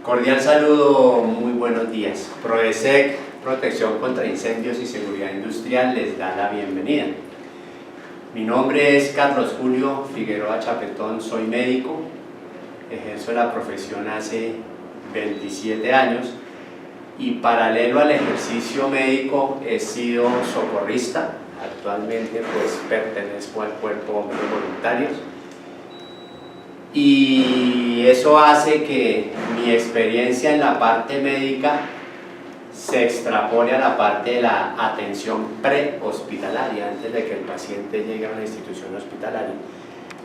Cordial saludo, muy buenos días. Prodesec, Protección contra Incendios y Seguridad Industrial, les da la bienvenida. Mi nombre es Carlos Julio Figueroa Chapetón, soy médico, ejerzo la profesión hace 27 años y paralelo al ejercicio médico he sido socorrista. Actualmente pues pertenezco al Cuerpo de Bomberos Voluntarios y eso hace que mi experiencia en la parte médica se extrapole a la parte de la atención prehospitalaria, antes de que el paciente llegue a una institución hospitalaria.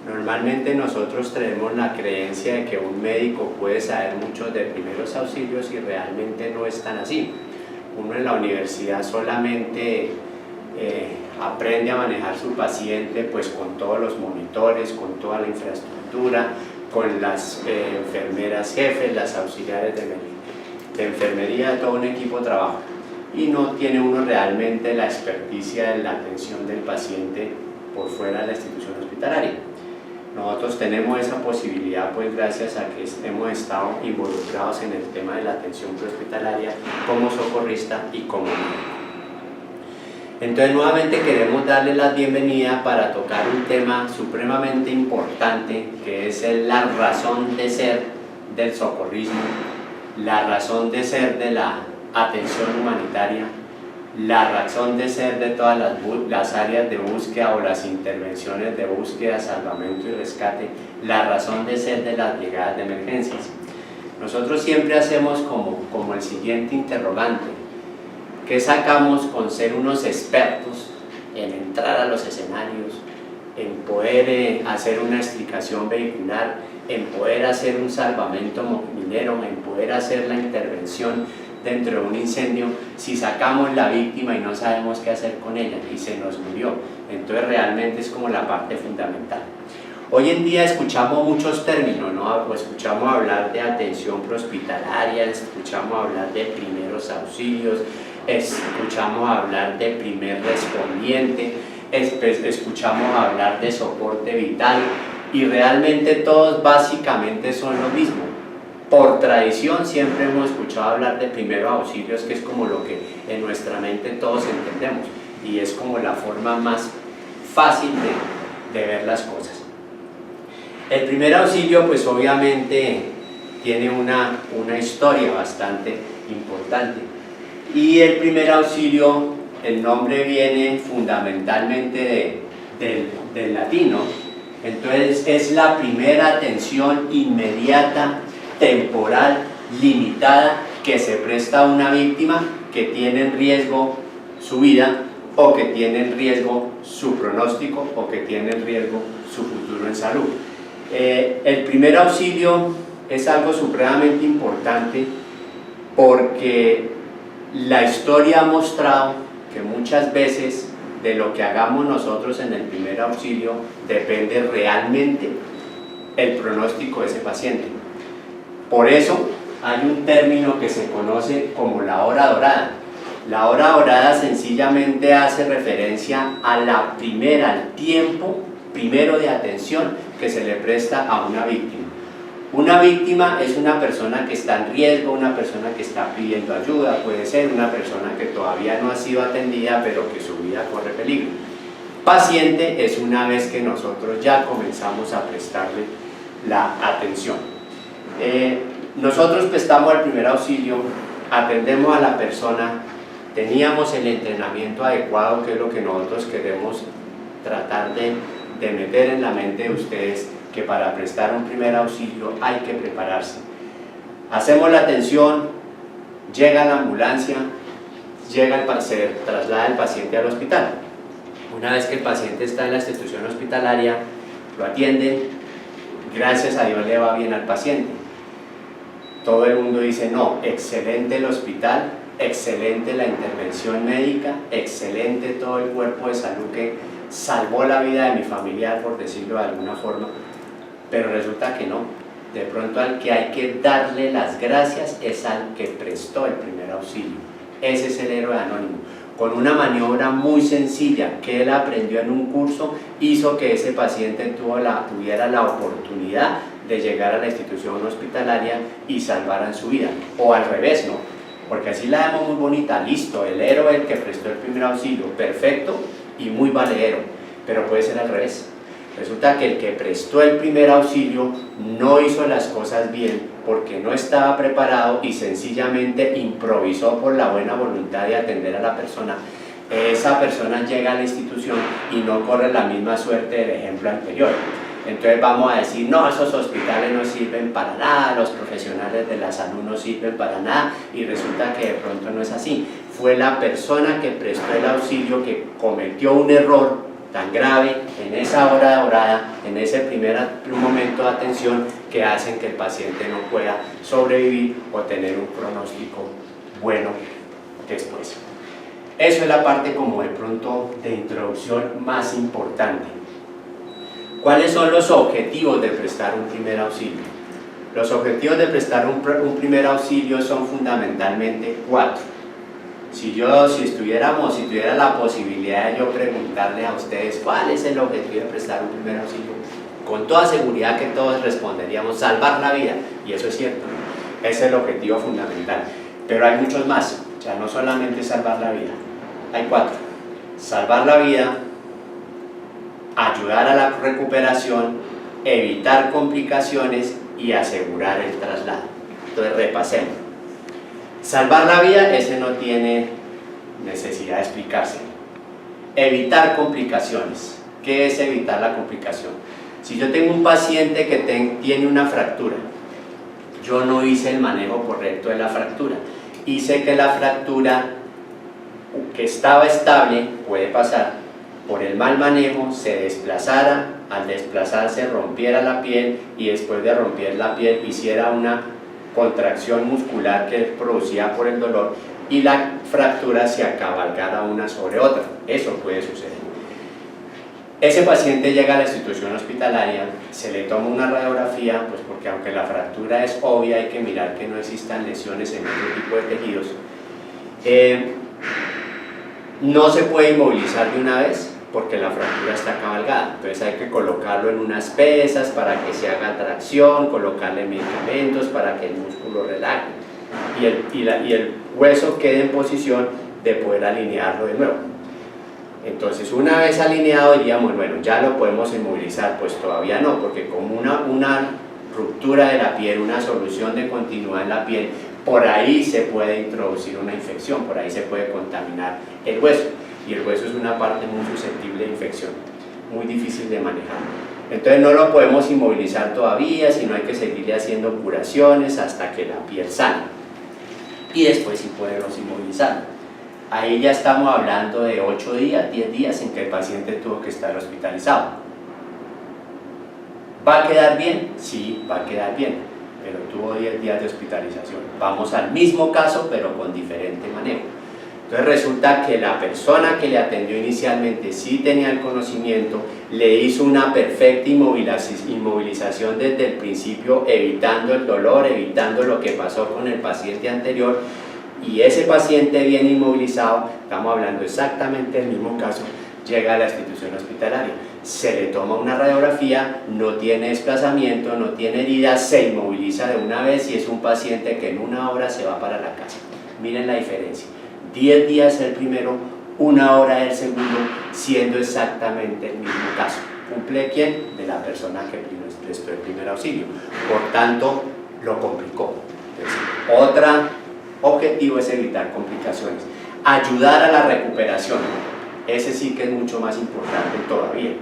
Normalmente nosotros tenemos la creencia de que un médico puede saber mucho de primeros auxilios y realmente no es tan así. Uno en la universidad solamente aprende a manejar su paciente pues con todos los monitores, con toda la infraestructura, con las enfermeras jefes, las auxiliares de enfermería, todo un equipo de trabajo, y no tiene uno realmente la experticia en la atención del paciente por fuera de la institución hospitalaria. Nosotros tenemos esa posibilidad pues gracias a que hemos estado involucrados en el tema de la atención prehospitalaria como socorrista y como médico. Entonces nuevamente queremos darle la bienvenida para tocar un tema supremamente importante que es la razón de ser del socorrismo, la razón de ser de la atención humanitaria, la razón de ser de todas las áreas de búsqueda o las intervenciones de búsqueda, salvamento y rescate, la razón de ser de las llegadas de emergencias. Nosotros siempre hacemos como el siguiente interrogante: ¿qué sacamos con ser unos expertos en entrar a los escenarios, en poder hacer una explicación vehicular, en poder hacer un salvamento minero, en poder hacer la intervención dentro de un incendio, si sacamos la víctima y no sabemos qué hacer con ella y se nos murió? Entonces realmente es como la parte fundamental. Hoy en día escuchamos muchos términos, ¿no? Escuchamos hablar de atención prehospitalaria, escuchamos hablar de primeros auxilios, escuchamos hablar de primer respondiente, escuchamos hablar de soporte vital, y realmente todos básicamente son lo mismo. Por tradición siempre hemos escuchado hablar de primeros auxilios, que es como lo que en nuestra mente todos entendemos y es como la forma más fácil de ver las cosas. El primer auxilio pues obviamente tiene una historia bastante importante, y el primer auxilio, el nombre viene fundamentalmente del latino. Entonces es la primera atención inmediata, temporal, limitada, que se presta a una víctima que tiene en riesgo su vida, o que tiene en riesgo su pronóstico, o que tiene en riesgo su futuro en salud. El primer auxilio es algo supremamente importante porque la historia ha mostrado que muchas veces de lo que hagamos nosotros en el primer auxilio depende realmente el pronóstico de ese paciente. Por eso hay un término que se conoce como la hora dorada. La hora dorada sencillamente hace referencia a al tiempo primero de atención que se le presta a una víctima. Una víctima es una persona que está en riesgo, una persona que está pidiendo ayuda, puede ser una persona que todavía no ha sido atendida pero que su vida corre peligro. Paciente es una vez que nosotros ya comenzamos a prestarle la atención. Nosotros prestamos el primer auxilio, atendemos a la persona, teníamos el entrenamiento adecuado, que es lo que nosotros queremos tratar de meter en la mente de ustedes, que para prestar un primer auxilio hay que prepararse. Hacemos la atención, llega la ambulancia, se traslada el paciente al hospital. Una vez que el paciente está en la institución hospitalaria, lo atienden, gracias a Dios le va bien al paciente. Todo el mundo dice, no, excelente el hospital, excelente la intervención médica, excelente todo el cuerpo de salud que salvó la vida de mi familiar, por decirlo de alguna forma. Pero resulta que no. De pronto al que hay que darle las gracias es al que prestó el primer auxilio. Ese es el héroe anónimo. Con una maniobra muy sencilla que él aprendió en un curso, hizo que ese paciente tuviera la oportunidad de llegar a la institución hospitalaria y salvaran su vida, o al revés, ¿no? Porque así la vemos muy bonita, listo, el héroe, el que prestó el primer auxilio, perfecto y muy valedero, pero puede ser al revés. Resulta que el que prestó el primer auxilio no hizo las cosas bien porque no estaba preparado y sencillamente improvisó por la buena voluntad de atender a la persona. Esa persona llega a la institución y no corre la misma suerte del ejemplo anterior. Entonces vamos a decir, no, esos hospitales no sirven para nada, los profesionales de la salud no sirven para nada, y resulta que de pronto no es así. Fue la persona que prestó el auxilio que cometió un error tan grave en esa hora dorada, en ese primer momento de atención, que hacen que el paciente no pueda sobrevivir o tener un pronóstico bueno después. Eso es la parte como de pronto de introducción más importante. ¿Cuáles son los objetivos de prestar un primer auxilio? Los objetivos de prestar un primer auxilio son fundamentalmente 4. Si tuviera la posibilidad de yo preguntarle a ustedes cuál es el objetivo de prestar un primer auxilio, con toda seguridad que todos responderíamos salvar la vida, y eso es cierto, ¿no? Es el objetivo fundamental, pero hay muchos más, o sea, no solamente salvar la vida, hay 4: salvar la vida, ayudar a la recuperación, evitar complicaciones y asegurar el traslado. Entonces repasemos. Salvar la vida, ese no tiene necesidad de explicarse. Evitar complicaciones. ¿Qué es evitar la complicación? Si yo tengo un paciente que tiene una fractura, yo no hice el manejo correcto de la fractura, hice que la fractura que estaba estable, puede pasar, por el mal manejo se desplazara, al desplazarse rompiera la piel y después de romper la piel hiciera una contracción muscular que producía por el dolor y la fractura se acabalgara una sobre otra. Eso puede suceder. Ese paciente llega a la institución hospitalaria, se le toma una radiografía, pues porque aunque la fractura es obvia, hay que mirar que no existan lesiones en otro tipo de tejidos. No se puede inmovilizar de una vez porque la fractura está cabalgada, entonces hay que colocarlo en unas pesas para que se haga tracción, colocarle medicamentos para que el músculo relaje y el hueso quede en posición de poder alinearlo de nuevo. Entonces una vez alineado diríamos, bueno, ya lo podemos inmovilizar. Pues todavía no, porque como una ruptura de la piel, una solución de continuidad en la piel, por ahí se puede introducir una infección, por ahí se puede contaminar el hueso, y el hueso es una parte muy susceptible de infección, muy difícil de manejar. Entonces no lo podemos inmovilizar todavía, sino hay que seguirle haciendo curaciones hasta que la piel sane, y después sí podemos inmovilizarlo. Ahí ya estamos hablando de 8 días, 10 días en que el paciente tuvo que estar hospitalizado. ¿Va a quedar bien? Sí, va a quedar bien, pero tuvo 10 días de hospitalización. Vamos al mismo caso, pero con diferente manejo. Entonces resulta que la persona que le atendió inicialmente sí tenía el conocimiento, le hizo una perfecta inmovilización desde el principio, evitando el dolor, evitando lo que pasó con el paciente anterior, y ese paciente bien inmovilizado, estamos hablando exactamente del mismo caso, llega a la institución hospitalaria, se le toma una radiografía, no tiene desplazamiento, no tiene heridas, se inmoviliza de una vez y es un paciente que en 1 hora se va para la casa. Miren la diferencia. 10 días el primero, 1 hora el segundo, siendo exactamente el mismo caso. ¿Cumple quién? De la persona que prestó el primer auxilio. Por tanto, lo complicó. Entonces, otro objetivo es evitar complicaciones. Ayudar a la recuperación. Ese sí que es mucho más importante todavía.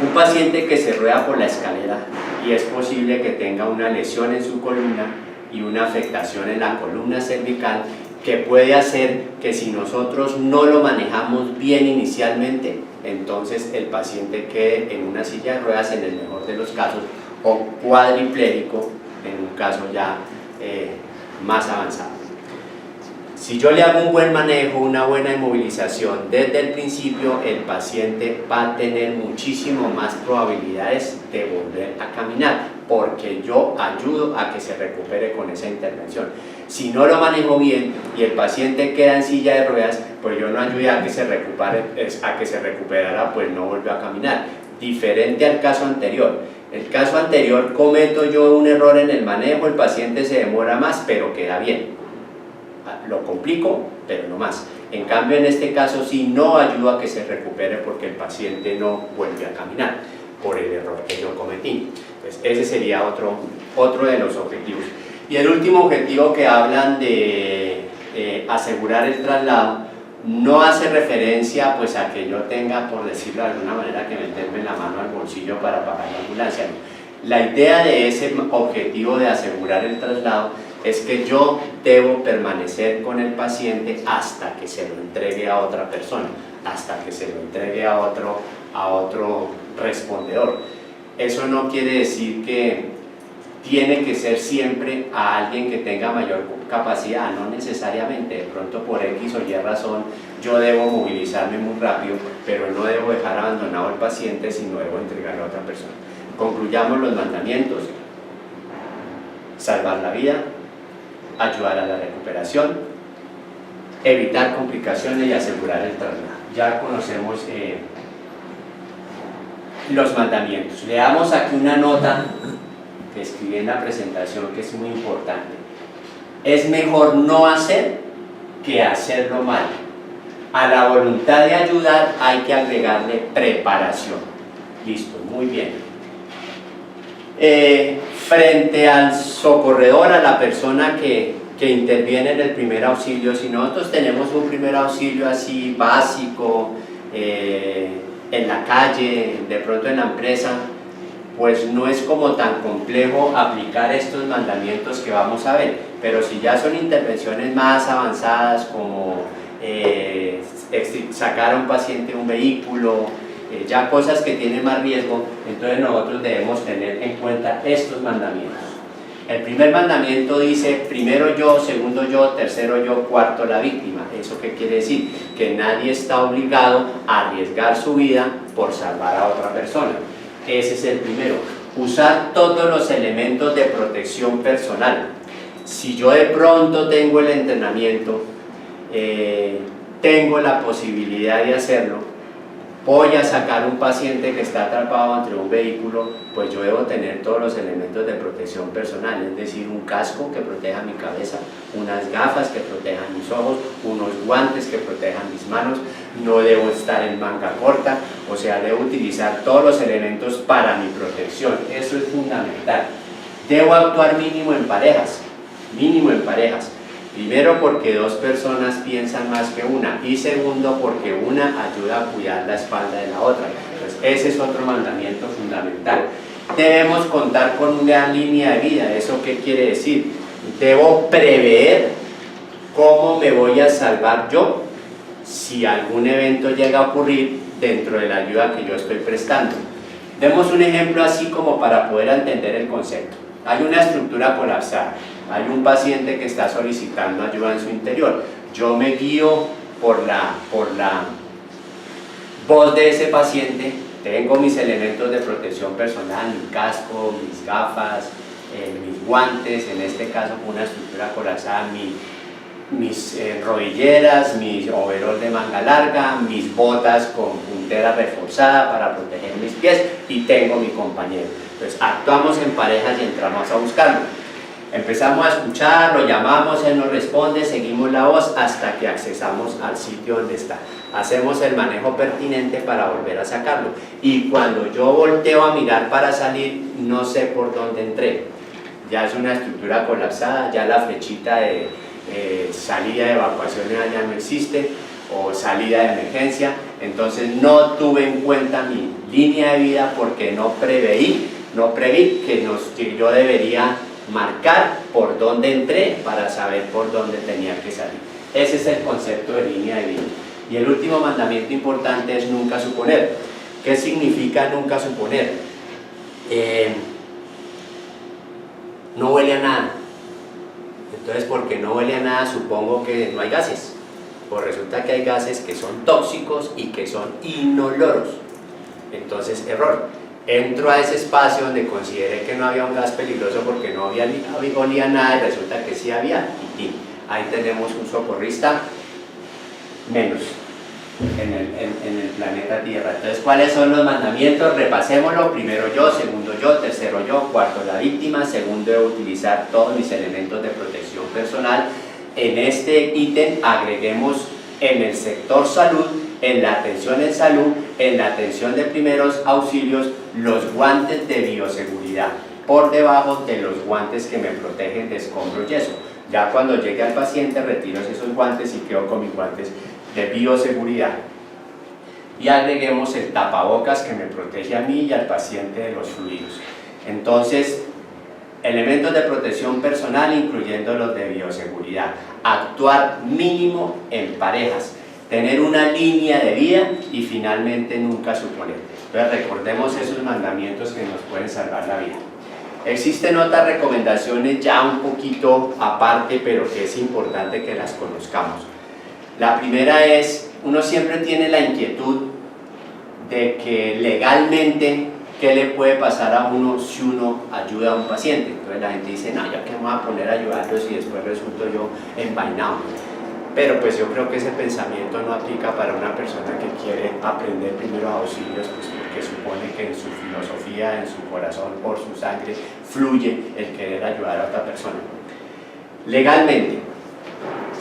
Un paciente que se rueda por la escalera y es posible que tenga una lesión en su columna y una afectación en la columna cervical, que puede hacer que si nosotros no lo manejamos bien inicialmente, entonces el paciente quede en una silla de ruedas en el mejor de los casos, o cuadripléjico en un caso ya más avanzado. Si yo le hago un buen manejo, una buena inmovilización desde el principio, el paciente va a tener muchísimo más probabilidades de volver a caminar, porque yo ayudo a que se recupere con esa intervención. Si no lo manejo bien y el paciente queda en silla de ruedas, pues yo no ayudé a que se recuperara, pues no volvió a caminar. Diferente al caso anterior, El caso anterior, cometo yo un error en el manejo, el paciente se demora más, pero queda bien. Lo complico, pero no más. En cambio, en este caso sí no ayuda a que se recupere porque el paciente no vuelve a caminar por el error que yo cometí. Entonces, ese sería otro de los objetivos. Y el último objetivo que hablan de asegurar el traslado, no hace referencia pues a que yo tenga, por decirlo de alguna manera, que meterme la mano al bolsillo para pagar la ambulancia. La idea de ese objetivo de asegurar el traslado es que yo debo permanecer con el paciente hasta que se lo entregue a otra persona, hasta que se lo entregue a otro respondedor. Eso no quiere decir que tiene que ser siempre a alguien que tenga mayor capacidad, no necesariamente. De pronto por X o Y razón yo debo movilizarme muy rápido, pero no debo dejar abandonado al paciente, sino debo entregarlo a otra persona. Concluyamos los mandamientos: salvar la vida, ayudar a la recuperación, evitar complicaciones y asegurar el traslado. Ya conocemos los mandamientos. Leamos aquí una nota que escribí en la presentación que es muy importante. Es mejor no hacer que hacerlo mal. A la voluntad de ayudar hay que agregarle preparación. Listo, muy bien. Frente al socorredor, a la persona que interviene en el primer auxilio, si nosotros tenemos un primer auxilio así básico, en la calle, de pronto en la empresa, pues no es como tan complejo aplicar estos mandamientos que vamos a ver. Pero si ya son intervenciones más avanzadas, como sacar a un paciente de un vehículo, ya cosas que tienen más riesgo, entonces nosotros debemos tener en cuenta estos mandamientos. El primer mandamiento dice: primero yo, segundo yo, tercero yo, cuarto la víctima. ¿Eso qué quiere decir? Que nadie está obligado a arriesgar su vida por salvar a otra persona. Ese es el primero. Usar todos los elementos de protección personal. Si yo de pronto tengo el entrenamiento, tengo la posibilidad de hacerlo, voy a sacar un paciente que está atrapado entre un vehículo, pues yo debo tener todos los elementos de protección personal, es decir, un casco que proteja mi cabeza, unas gafas que protejan mis ojos, unos guantes que protejan mis manos, no debo estar en manga corta, o sea, debo utilizar todos los elementos para mi protección. Eso es fundamental. Debo actuar mínimo en parejas, Primero, porque dos personas piensan más que una, y segundo, porque una ayuda a cuidar la espalda de la otra. Entonces, ese es otro mandamiento fundamental. Debemos contar con una línea de vida. ¿Eso qué quiere decir? Debo prever cómo me voy a salvar yo si algún evento llega a ocurrir dentro de la ayuda que yo estoy prestando. Demos un ejemplo así como para poder entender el concepto. Hay una estructura colapsada, hay un paciente que está solicitando ayuda en su interior. Yo me guío por la voz de ese paciente, tengo mis elementos de protección personal, mi casco, mis gafas, mis guantes, en este caso con una estructura colapsada, mis rodilleras, mis overol de manga larga, mis botas con puntera reforzada para proteger mis pies, y tengo mi compañero. Entonces actuamos en parejas y entramos a buscarlo. Empezamos a escuchar, lo llamamos, él nos responde, seguimos la voz hasta que accesamos al sitio donde está. Hacemos el manejo pertinente para volver a sacarlo. Y cuando yo volteo a mirar para salir, no sé por dónde entré. Ya es una estructura colapsada, ya la flechita de salida de evacuación ya no existe, o salida de emergencia. Entonces no tuve en cuenta mi línea de vida porque no preví que yo debería marcar por dónde entré para saber por dónde tenía que salir. Ese es el concepto de línea de vida. Y el último mandamiento importante es nunca suponer. ¿Qué significa nunca suponer? No huele a nada. Entonces, porque no huele a nada, supongo que no hay gases. Pues resulta que hay gases que son tóxicos y que son inoloros. Entonces, error. Entro a ese espacio donde consideré que no había un gas peligroso porque no olía nada, y resulta que sí había, y ahí tenemos un socorrista menos. en el planeta Tierra. Entonces, ¿cuáles son los mandamientos? Repasémoslo. Primero yo, segundo yo, tercero yo, cuarto la víctima, segundo utilizar todos mis elementos de protección personal. En este ítem agreguemos en el sector salud, en la atención en salud, en la atención de primeros auxilios, los guantes de bioseguridad por debajo de los guantes que me protegen de escombro y yeso. Ya cuando llegue al paciente retiro esos guantes y quedo con mis guantes de bioseguridad. Y agreguemos el tapabocas que me protege a mí y al paciente de los fluidos. Entonces, elementos de protección personal incluyendo los de bioseguridad. Actuar mínimo en parejas. Tener una línea de vida y finalmente nunca suponer. Entonces recordemos esos mandamientos que nos pueden salvar la vida. Existen otras recomendaciones ya un poquito aparte, pero que es importante que las conozcamos. La primera es, uno siempre tiene la inquietud de que legalmente, ¿qué le puede pasar a uno si uno ayuda a un paciente? Entonces la gente dice, no, ¿ya qué me voy a poner a ayudarlos y después resulto yo envainado? Pero pues yo creo que ese pensamiento no aplica para una persona que quiere aprender primeros auxilios, pues porque supone que en su filosofía, en su corazón, por su sangre, fluye el querer ayudar a otra persona. Legalmente,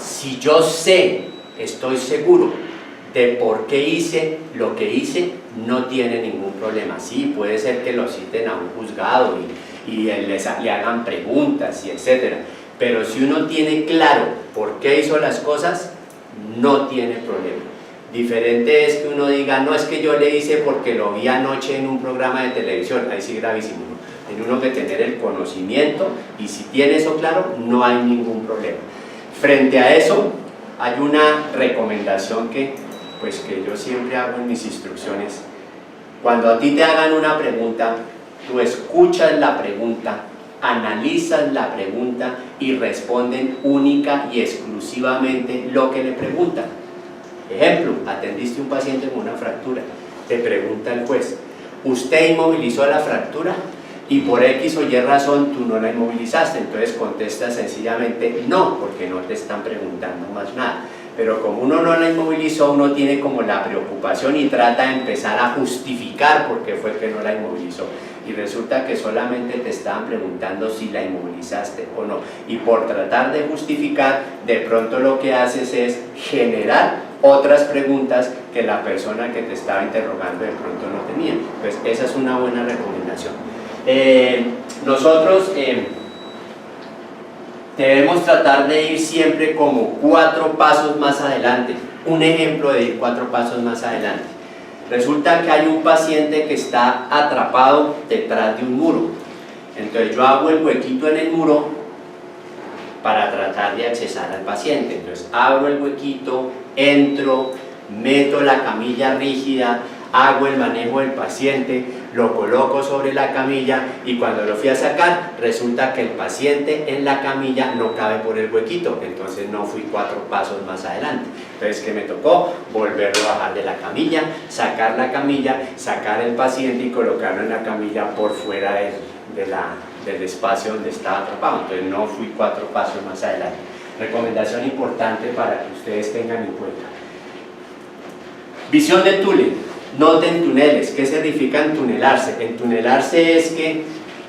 si yo sé, estoy seguro de por qué hice lo que hice, no tiene ningún problema. Sí, puede ser que lo citen a un juzgado y le hagan preguntas y etcétera. Pero si uno tiene claro por qué hizo las cosas, no tiene problema. Diferente es que uno diga, no, es que yo le hice porque lo vi anoche en un programa de televisión. Ahí sí, gravísimo, ¿no? Tiene uno que tener el conocimiento y si tiene eso claro, no hay ningún problema. Frente a eso, hay una recomendación que yo siempre hago en mis instrucciones. Cuando a ti te hagan una pregunta, tú escuchas la pregunta, analizan la pregunta y responden única y exclusivamente lo que le preguntan. Ejemplo, atendiste a un paciente con una fractura, te pregunta el juez, ¿usted inmovilizó la fractura? Y por X o Y razón tú no la inmovilizaste, entonces contesta sencillamente no, porque no te están preguntando más nada. Pero como uno no la inmovilizó, uno tiene como la preocupación y trata de empezar a justificar por qué fue que no la inmovilizó. Y resulta que solamente te estaban preguntando si la inmovilizaste o no. Y por tratar de justificar, de pronto lo que haces es generar otras preguntas que la persona que te estaba interrogando de pronto no tenía. Pues esa es una buena recomendación. Nosotros debemos tratar de ir siempre como 4 pasos más adelante. Un ejemplo de ir 4 pasos más adelante. Resulta que hay un paciente que está atrapado detrás de un muro. Entonces yo hago el huequito en el muro para tratar de accesar al paciente. Entonces abro el huequito, entro, meto la camilla rígida, hago el manejo del paciente, lo coloco sobre la camilla y cuando lo fui a sacar resulta que el paciente en la camilla no cabe por el huequito, entonces no fui 4 pasos más adelante. Entonces, ¿qué me tocó? Volverlo a bajar de la camilla, sacar la camilla, sacar el paciente y colocarlo en la camilla por fuera del espacio donde estaba atrapado. Entonces no fui 4 pasos más adelante. Recomendación importante para que ustedes tengan en cuenta. Visión de túnel. No te entuneles. ¿Qué significa entunelarse? Entunelarse es que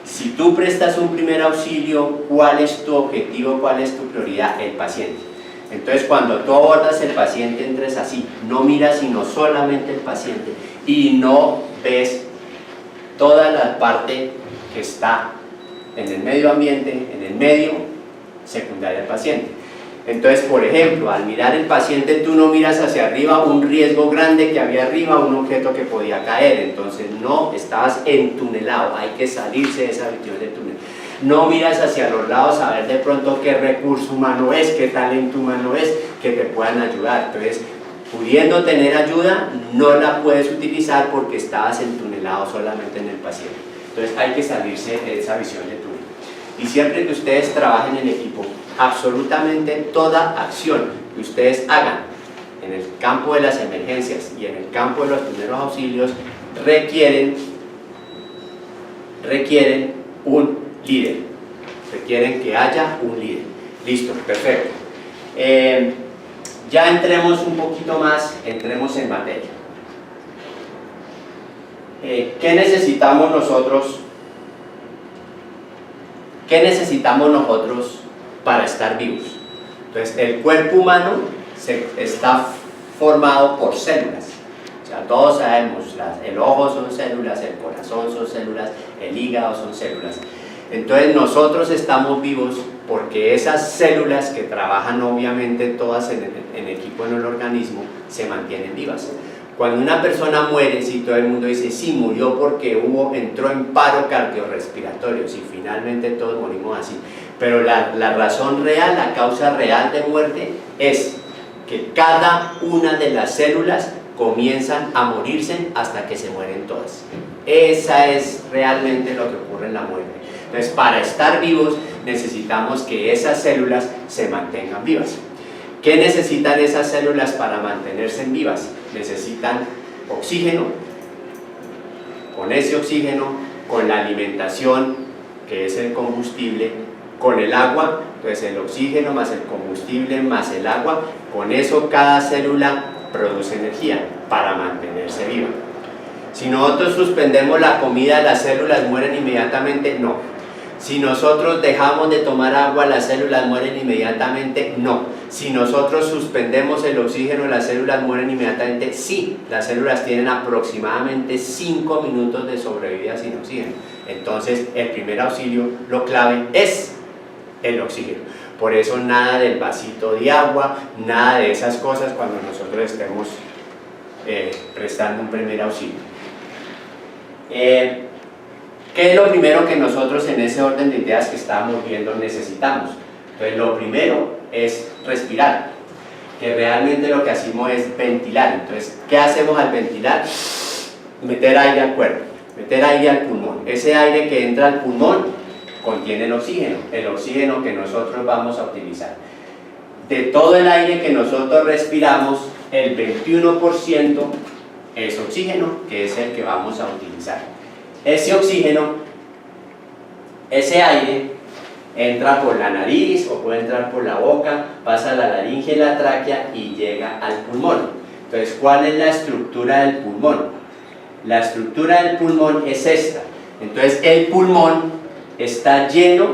si tú prestas un primer auxilio, ¿cuál es tu objetivo? ¿Cuál es tu prioridad? El paciente. Entonces cuando tú abordas el paciente, entres así, no miras sino solamente el paciente y no ves toda la parte que está en el medio ambiente, en el medio secundario del paciente. Entonces, por ejemplo, al mirar el paciente tú no miras hacia arriba un riesgo grande que había arriba, un objeto que podía caer, entonces no, estabas entunelado, hay que salirse de esa visión de túnel. No miras hacia los lados a ver de pronto qué recurso humano es, qué talento humano es, que te puedan ayudar. Entonces, pudiendo tener ayuda, no la puedes utilizar porque estabas entunelado solamente en el paciente. Entonces hay que salirse de esa visión de túnel. Y siempre que ustedes trabajen en equipo, absolutamente toda acción que ustedes hagan en el campo de las emergencias y en el campo de los primeros auxilios requieren un líder, requieren que haya un líder. Listo, perfecto. Ya entremos un poquito más, entremos en materia. ¿Qué necesitamos nosotros? ¿Qué necesitamos nosotros para estar vivos? Entonces, el cuerpo humano está formado por células. O sea, todos sabemos, el ojo son células, el corazón son células, el hígado son células. Entonces, nosotros estamos vivos porque esas células que trabajan obviamente todas en equipo en el organismo se mantienen vivas. Cuando una persona muere, si todo el mundo dice, sí, murió porque entró en paro cardiorrespiratorio, si finalmente todos morimos así. Pero la razón real, la causa real de muerte es que cada una de las células comienzan a morirse hasta que se mueren todas. Esa es realmente lo que ocurre en la muerte. Entonces, para estar vivos necesitamos que esas células se mantengan vivas. ¿Qué necesitan esas células para mantenerse vivas? Necesitan oxígeno. Con ese oxígeno, con la alimentación, que es el combustible, con el agua, entonces el oxígeno más el combustible más el agua, con eso cada célula produce energía para mantenerse viva. Si nosotros suspendemos la comida, ¿las células mueren inmediatamente? No. Si nosotros dejamos de tomar agua, ¿las células mueren inmediatamente? No. Si nosotros suspendemos el oxígeno, ¿las células mueren inmediatamente? Sí. Las células tienen aproximadamente 5 minutos de sobrevida sin oxígeno. Entonces, el primer auxilio, lo clave es el oxígeno. Por eso nada del vasito de agua, nada de esas cosas cuando nosotros estemos prestando un primer auxilio. ¿Qué es lo primero que nosotros en ese orden de ideas que estábamos viendo necesitamos? Entonces, lo primero es respirar, que realmente lo que hacemos es ventilar. Entonces, ¿qué hacemos al ventilar? Meter aire al cuerpo, meter aire al pulmón. Ese aire que entra al pulmón contiene el oxígeno que nosotros vamos a utilizar. De todo el aire que nosotros respiramos, el 21% es oxígeno, que es el que vamos a utilizar. Ese oxígeno, ese aire, entra por la nariz o puede entrar por la boca, pasa la laringe y la tráquea y llega al pulmón. Entonces, ¿cuál es la estructura del pulmón? La estructura del pulmón es esta. Entonces, el pulmón está lleno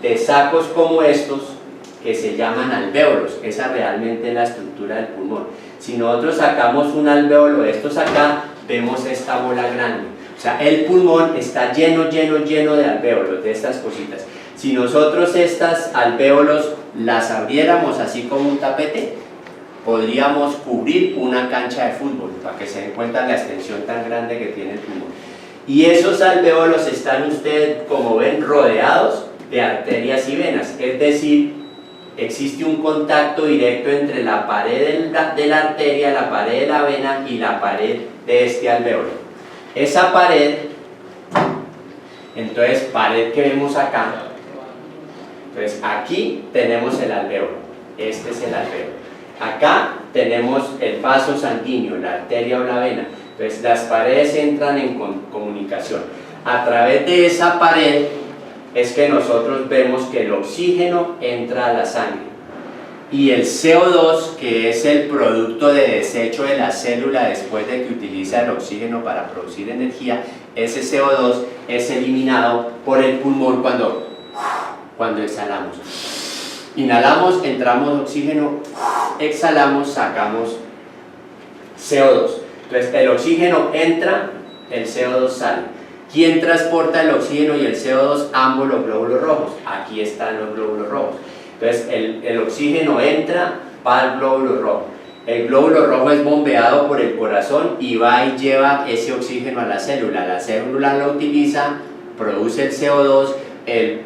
de sacos como estos que se llaman alvéolos. Esa realmente es la estructura del pulmón. Si nosotros sacamos un alvéolo de estos acá, vemos esta bola grande. O sea, el pulmón está lleno de alvéolos, de estas cositas. Si nosotros estas alvéolos las abriéramos así como un tapete, podríamos cubrir una cancha de fútbol, para que se den cuenta la extensión tan grande que tiene el pulmón. Y esos alvéolos están ustedes, como ven, rodeados de arterias y venas, es decir, existe un contacto directo entre la pared de la arteria, la pared de la vena y la pared de este alvéolo. Esa pared, entonces pared que vemos acá, entonces aquí tenemos el alvéolo, este es el alvéolo. Acá tenemos el vaso sanguíneo, la arteria o la vena. Entonces las paredes entran en comunicación. A través de esa pared es que nosotros vemos que el oxígeno entra a la sangre y el CO2, que es el producto de desecho de la célula después de que utiliza el oxígeno para producir energía, ese CO2 es eliminado por el pulmón cuando exhalamos. Inhalamos, entramos oxígeno, exhalamos, sacamos CO2. Entonces el oxígeno entra, el CO2 sale. ¿Quién transporta el oxígeno y el CO2? Ambos los glóbulos rojos. Aquí están los glóbulos rojos. Entonces el oxígeno entra, va al glóbulo rojo. El glóbulo rojo es bombeado por el corazón y va y lleva ese oxígeno a la célula. La célula lo utiliza, produce el CO2, el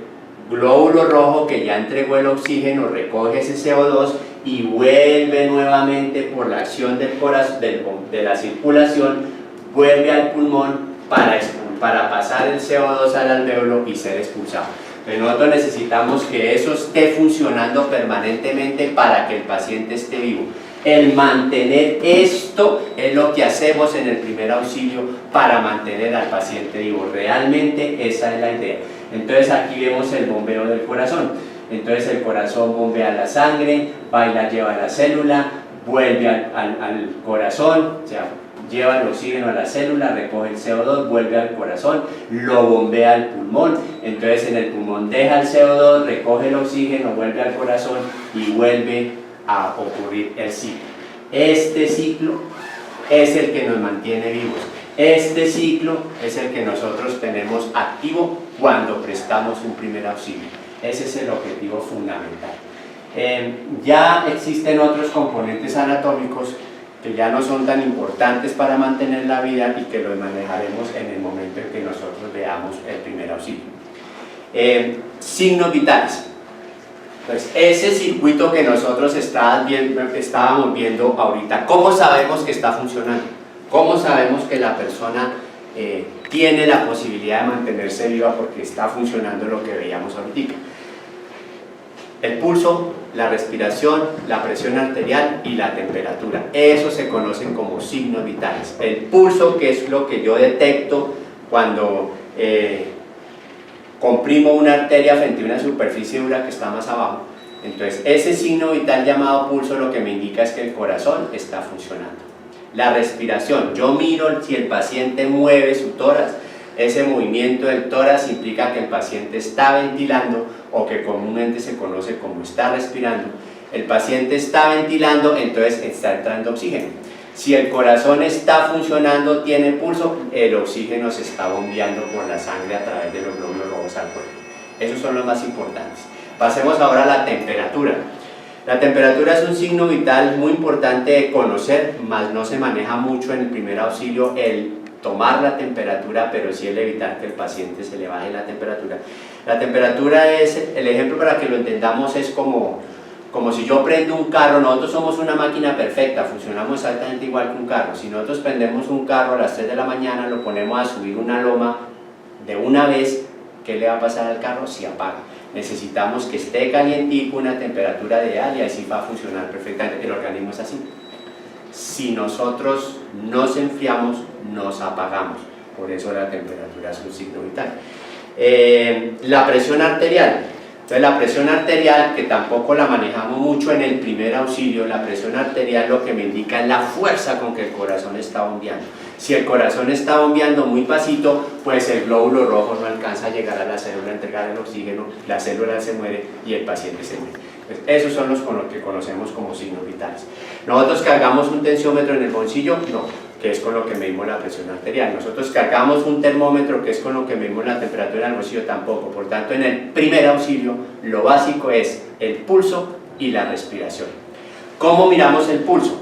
glóbulo rojo que ya entregó el oxígeno recoge ese CO2 y vuelve nuevamente por la acción del corazón, de la circulación, vuelve al pulmón para pasar el CO2 al alvéolo y ser expulsado. Entonces nosotros necesitamos que eso esté funcionando permanentemente para que el paciente esté vivo. El mantener esto es lo que hacemos en el primer auxilio para mantener al paciente vivo. Realmente esa es la idea. Entonces aquí vemos el bombeo del corazón. entonces el corazón bombea la sangre, va y la lleva a la célula, vuelve al corazón, o sea, lleva el oxígeno a la célula, recoge el CO2, vuelve al corazón, lo bombea al pulmón, entonces en el pulmón deja el CO2, recoge el oxígeno, vuelve al corazón y vuelve a ocurrir el ciclo. Este ciclo es el que nos mantiene vivos. Este ciclo es el que nosotros tenemos activo cuando prestamos un primer auxilio. Ese es el objetivo fundamental. Ya existen otros componentes anatómicos que ya no son tan importantes para mantener la vida y que los manejaremos en el momento en que nosotros veamos el primer auxilio. Signos vitales. Pues ese circuito que nosotros estábamos viendo ahorita, ¿cómo sabemos que está funcionando? ¿Cómo sabemos que la persona tiene la posibilidad de mantenerse viva porque está funcionando lo que veíamos ahorita? El pulso, la respiración, la presión arterial y la temperatura. Eso se conocen como signos vitales. El pulso, que es lo que yo detecto cuando comprimo una arteria frente a una superficie dura que está más abajo. Entonces, ese signo vital llamado pulso lo que me indica es que el corazón está funcionando. La respiración, yo miro si el paciente mueve su tórax. Ese movimiento del tórax implica que el paciente está ventilando o que comúnmente se conoce como está respirando. El paciente está ventilando, entonces está entrando oxígeno. Si el corazón está funcionando, tiene pulso, el oxígeno se está bombeando por la sangre a través de los glóbulos rojos al cuerpo. Esos son los más importantes. Pasemos ahora a la temperatura. La temperatura es un signo vital muy importante de conocer, mas no se maneja mucho en el primer auxilio el tomar la temperatura, pero sí el evitar que el paciente se le baje la temperatura. La temperatura es, el ejemplo para que lo entendamos es como si yo prendo un carro. Nosotros somos una máquina perfecta, funcionamos exactamente igual que un carro. Si nosotros prendemos un carro a las 3 de la mañana, lo ponemos a subir una loma de una vez, ¿qué le va a pasar al carro? Se apaga. Necesitamos que esté calientico, una temperatura ideal, y así va a funcionar perfectamente. El organismo es así. Si nosotros nos enfriamos, nos apagamos. Por eso la temperatura es un signo vital. La presión arterial. Entonces la presión arterial, que tampoco la manejamos mucho en el primer auxilio, la presión arterial lo que me indica es la fuerza con que el corazón está bombeando. Si el corazón está bombeando muy pasito, pues el glóbulo rojo no alcanza a llegar a la célula a entregar el oxígeno, la célula se muere y el paciente se muere. Pues esos son los que conocemos como signos vitales. Nosotros cargamos un tensiómetro en el bolsillo, no, que es con lo que medimos la presión arterial. Nosotros cargamos un termómetro, que es con lo que medimos la temperatura en el bolsillo, tampoco. Por tanto, en el primer auxilio, lo básico es el pulso y la respiración. ¿Cómo miramos el pulso?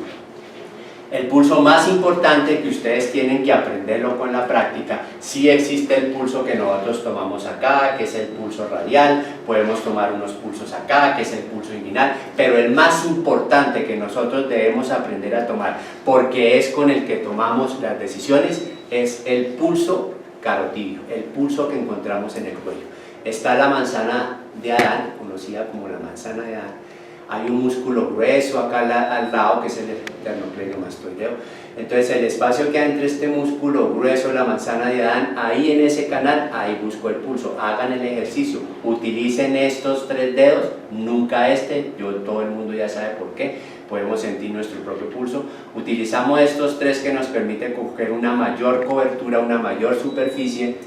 El pulso más importante, que ustedes tienen que aprenderlo con la práctica, sí existe el pulso que nosotros tomamos acá, que es el pulso radial, podemos tomar unos pulsos acá, que es el pulso inguinal, pero el más importante que nosotros debemos aprender a tomar, porque es con el que tomamos las decisiones, es el pulso carotídeo, el pulso que encontramos en el cuello. Está la manzana de Adán, conocida como la manzana de Adán. Hay un músculo grueso acá al lado, que es el esternocleidomastoideo. Entonces el espacio que hay entre este músculo grueso, la manzana de Adán, ahí en ese canal, ahí busco el pulso. Hagan el ejercicio, utilicen estos 3 dedos, nunca este, todo el mundo ya sabe por qué. Podemos sentir nuestro propio pulso. Utilizamos estos 3 que nos permiten coger una mayor cobertura, una mayor superficie.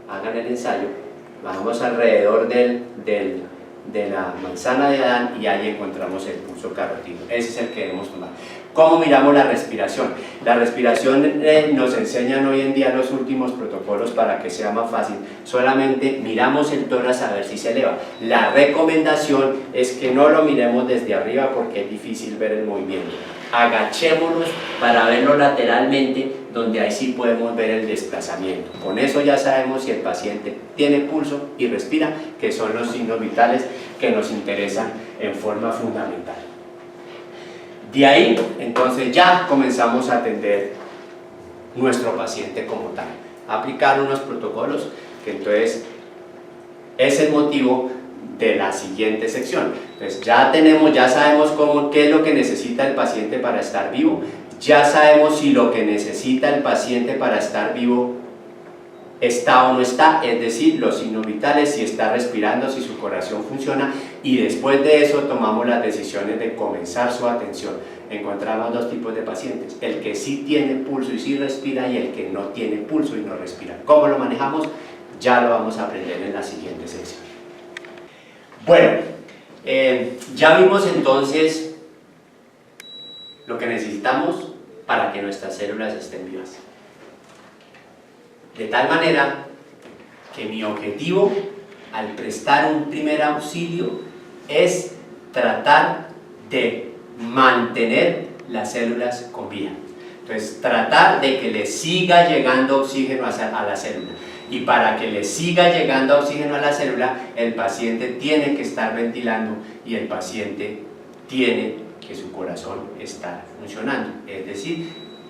Hagan el ensayo, vamos alrededor de la manzana de Adán y ahí encontramos el pulso carotídeo. Ese es el que debemos tomar. ¿Cómo miramos la respiración? La respiración nos enseñan hoy en día los últimos protocolos para que sea más fácil. Solamente miramos el tórax a ver si se eleva. La recomendación es que no lo miremos desde arriba porque es difícil ver el movimiento. Agachémonos para verlo lateralmente, donde ahí sí podemos ver el desplazamiento. Con eso ya sabemos si el paciente tiene pulso y respira, que son los signos vitales que nos interesan en forma fundamental. De ahí, entonces, ya comenzamos a atender nuestro paciente como tal. Aplicar unos protocolos que entonces es el motivo de la siguiente sección. Entonces ya sabemos qué es lo que necesita el paciente para estar vivo. Ya sabemos si lo que necesita el paciente para estar vivo está o no está, es decir, los signos vitales, si está respirando, si su corazón funciona, y después de eso tomamos las decisiones de comenzar su atención. Encontramos dos tipos de pacientes, el que sí tiene pulso y sí respira y el que no tiene pulso y no respira. ¿Cómo lo manejamos? Ya lo vamos a aprender en la siguiente sección. Bueno, ya vimos entonces lo que necesitamos para que nuestras células estén vivas. De tal manera que mi objetivo al prestar un primer auxilio es tratar de mantener las células con vida. Entonces, tratar de que le siga llegando oxígeno a la célula. Y para que le siga llegando oxígeno a la célula, el paciente tiene que estar ventilando y el paciente tiene que su corazón estar funcionando. Es decir,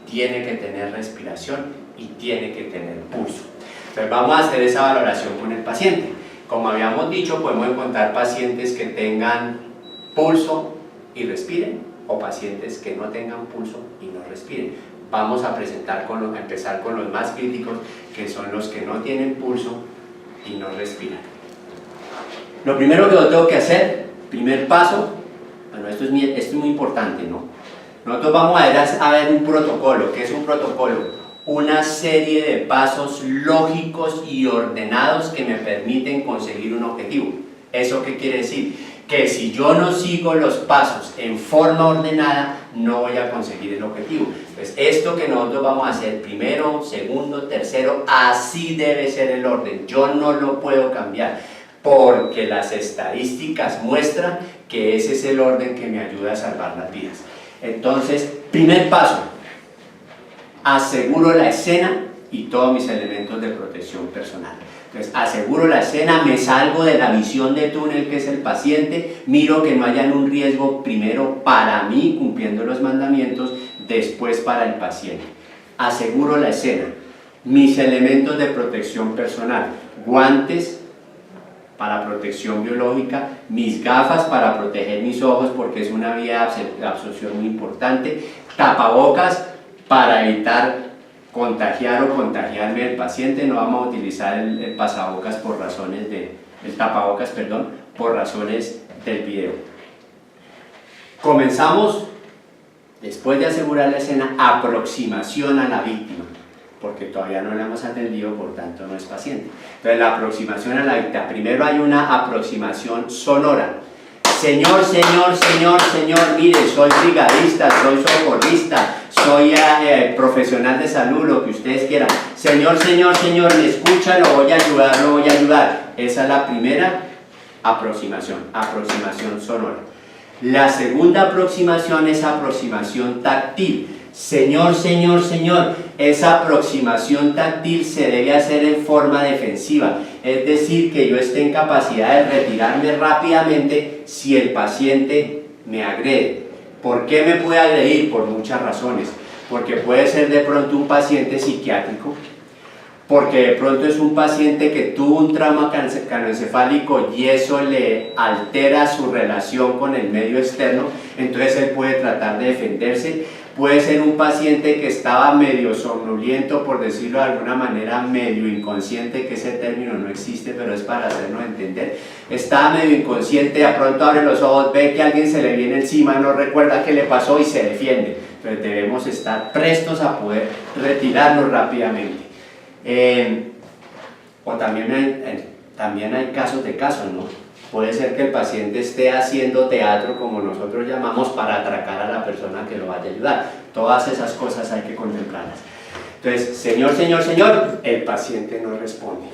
tiene que tener respiración y tiene que tener pulso. Entonces vamos a hacer esa valoración con el paciente. Como habíamos dicho, podemos encontrar pacientes que tengan pulso y respiren, o pacientes que no tengan pulso y no respiren. Vamos a empezar con los más críticos, que son los que no tienen pulso y no respiran. Lo primero que yo tengo que hacer, primer paso, bueno, esto es muy importante, ¿no? Nosotros vamos a ver un protocolo. ¿Qué es un protocolo? Una serie de pasos lógicos y ordenados que me permiten conseguir un objetivo. ¿Eso qué quiere decir? Que si yo no sigo los pasos en forma ordenada, no voy a conseguir el objetivo. Pues esto que nosotros vamos a hacer primero, segundo, tercero, así debe ser el orden. Yo no lo puedo cambiar, porque las estadísticas muestran que ese es el orden que me ayuda a salvar las vidas. Entonces, primer paso, aseguro la escena y todos mis elementos de protección personal. Entonces, aseguro la escena, me salgo de la visión de túnel que es el paciente, miro que no haya un riesgo primero para mí, cumpliendo los mandamientos, después para el paciente. Aseguro la escena, mis elementos de protección personal, guantes para protección biológica, mis gafas para proteger mis ojos porque es una vía de absorción muy importante, tapabocas para evitar contagiar o contagiarme al paciente. No vamos a utilizar el pasabocas por razones el tapabocas, perdón, por razones del video. Comenzamos, después de asegurar la escena, aproximación a la víctima, porque todavía no la hemos atendido, por tanto no es paciente. Entonces la aproximación a la víctima, primero hay una aproximación sonora. Señor, señor, señor, señor, mire, soy brigadista, soy socorrista, soy profesional de salud, lo que ustedes quieran. Señor, señor, señor, me escucha, lo voy a ayudar, lo voy a ayudar. Esa es la primera aproximación sonora. La segunda aproximación es aproximación táctil. Señor, señor, señor, esa aproximación táctil se debe hacer en forma defensiva, es decir, que yo esté en capacidad de retirarme rápidamente si el paciente me agrede. ¿Por qué me puede agredir? Por muchas razones. Porque puede ser de pronto un paciente psiquiátrico, porque de pronto es un paciente que tuvo un trauma craneoencefálico y eso le altera su relación con el medio externo, entonces él puede tratar de defenderse. Puede ser un paciente que estaba medio somnoliento, por decirlo de alguna manera, medio inconsciente, que ese término no existe, pero es para hacernos entender. Estaba medio inconsciente, de pronto abre los ojos, ve que alguien se le viene encima, no recuerda qué le pasó y se defiende. Entonces debemos estar prestos a poder retirarnos rápidamente. O también hay casos de casos, ¿no? Puede ser que el paciente esté haciendo teatro, como nosotros llamamos, para atracar a la persona que lo vaya a ayudar. Todas esas cosas hay que contemplarlas. Entonces, señor, señor, señor, el paciente no responde.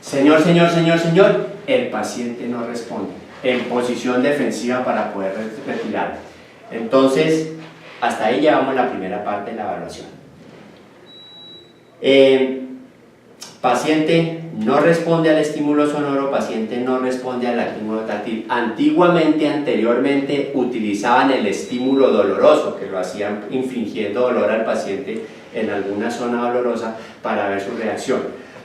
Señor, señor, señor, señor, el paciente no responde. En posición defensiva para poder retirar. Entonces, hasta ahí llevamos la primera parte de la evaluación. Paciente no responde al estímulo sonoro, paciente no responde al estímulo táctil. Anteriormente utilizaban el estímulo doloroso, que lo hacían infligiendo dolor al paciente en alguna zona dolorosa para ver su reacción.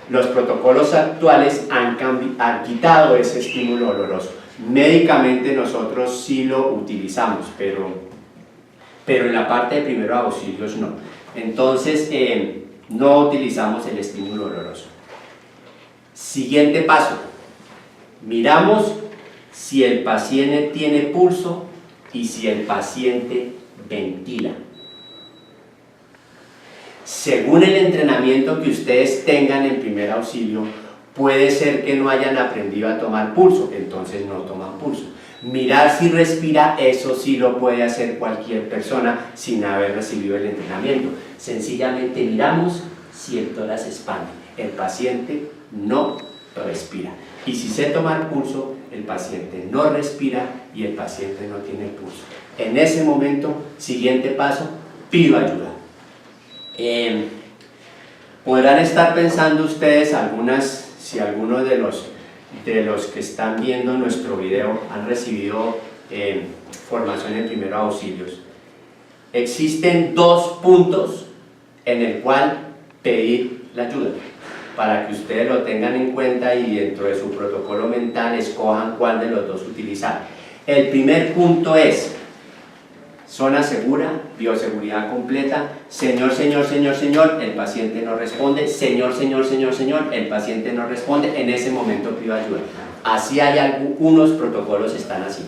Los protocolos actuales han quitado ese estímulo doloroso. Médicamente nosotros sí lo utilizamos, pero en la parte de primeros auxilios no. Entonces, no utilizamos el estímulo doloroso. Siguiente paso, miramos si el paciente tiene pulso y si el paciente ventila. Según el entrenamiento que ustedes tengan en primer auxilio, puede ser que no hayan aprendido a tomar pulso, entonces no toman pulso. Mirar si respira, eso sí lo puede hacer cualquier persona sin haber recibido el entrenamiento. Sencillamente miramos si el tórax expande. El paciente no respira. Y si sé tomar pulso, el paciente no respira y el paciente no tiene pulso. En ese momento, siguiente paso, pido ayuda. Podrán estar pensando ustedes si algunos de los que están viendo nuestro video han recibido formación en primeros auxilios. Existen dos puntos en el cual pedir la ayuda, para que ustedes lo tengan en cuenta y dentro de su protocolo mental escojan cuál de los dos utilizar. El primer punto es zona segura, bioseguridad completa. Señor, señor, señor, señor, el paciente no responde. Señor, señor, señor, señor, el paciente no responde. En ese momento pido ayuda. Así hay algunos protocolos están así.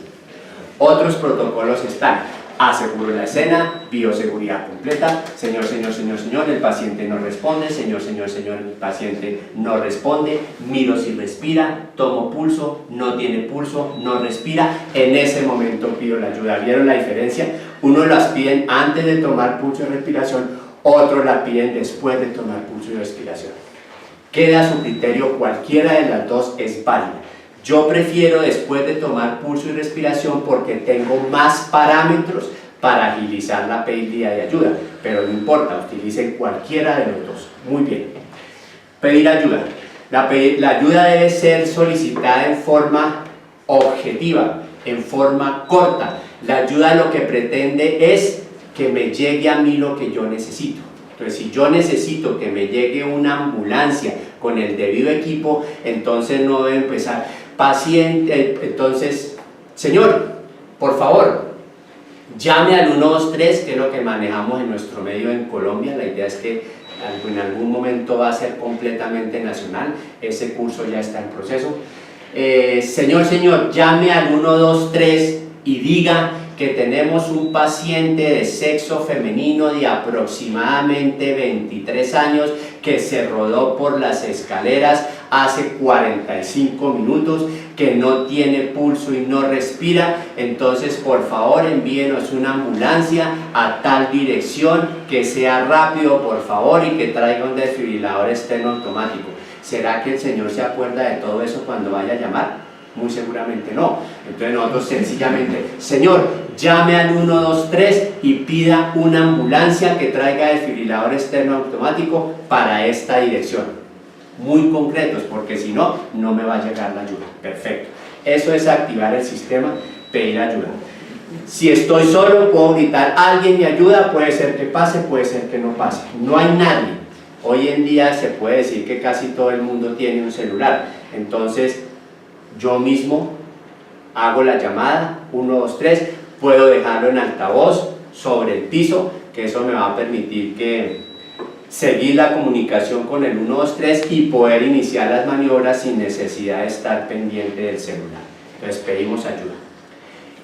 Otros protocolos están: aseguro la escena, bioseguridad completa. Señor, señor, señor, señor, el paciente no responde. Señor, señor, señor, el paciente no responde. Miro si respira, tomo pulso, no tiene pulso, no respira. En ese momento pido la ayuda. ¿Vieron la diferencia? Unos las piden antes de tomar pulso y respiración, otros la piden después de tomar pulso y respiración. Queda a su criterio, cualquiera de las dos es válida. Yo prefiero después de tomar pulso y respiración porque tengo más parámetros para agilizar la pedida de ayuda, pero no importa, utilicen cualquiera de los dos. Muy bien. Pedir ayuda. La ayuda debe ser solicitada en forma objetiva, en forma corta. La ayuda lo que pretende es que me llegue a mí lo que yo necesito. Entonces, si yo necesito que me llegue una ambulancia con el debido equipo, entonces no debe empezar: paciente, entonces, señor, por favor, llame al 123, que es lo que manejamos en nuestro medio en Colombia. La idea es que en algún momento va a ser completamente nacional. Ese curso ya está en proceso. Señor, llame al 123 y diga que tenemos un paciente de sexo femenino de aproximadamente 23 años que se rodó por las escaleras hace 45 minutos, que no tiene pulso y no respira. Entonces, por favor, envíenos una ambulancia a tal dirección, que sea rápido, por favor, y que traiga un desfibrilador externo automático. ¿Será que el señor se acuerda de todo eso cuando vaya a llamar? Muy seguramente no. Entonces nosotros sencillamente: señor, llame al 123 y pida una ambulancia que traiga desfibrilador externo automático para esta dirección. Muy concretos, porque si no, no me va a llegar la ayuda. Perfecto. Eso es activar el sistema, pedir ayuda. Si estoy solo, puedo gritar: alguien me ayuda. Puede ser que pase, puede ser que no pase. No hay nadie. Hoy en día se puede decir que casi todo el mundo tiene un celular. Entonces, yo mismo hago la llamada 123, puedo dejarlo en altavoz sobre el piso, que eso me va a permitir seguir la comunicación con el 123 y poder iniciar las maniobras sin necesidad de estar pendiente del celular. Entonces pedimos ayuda.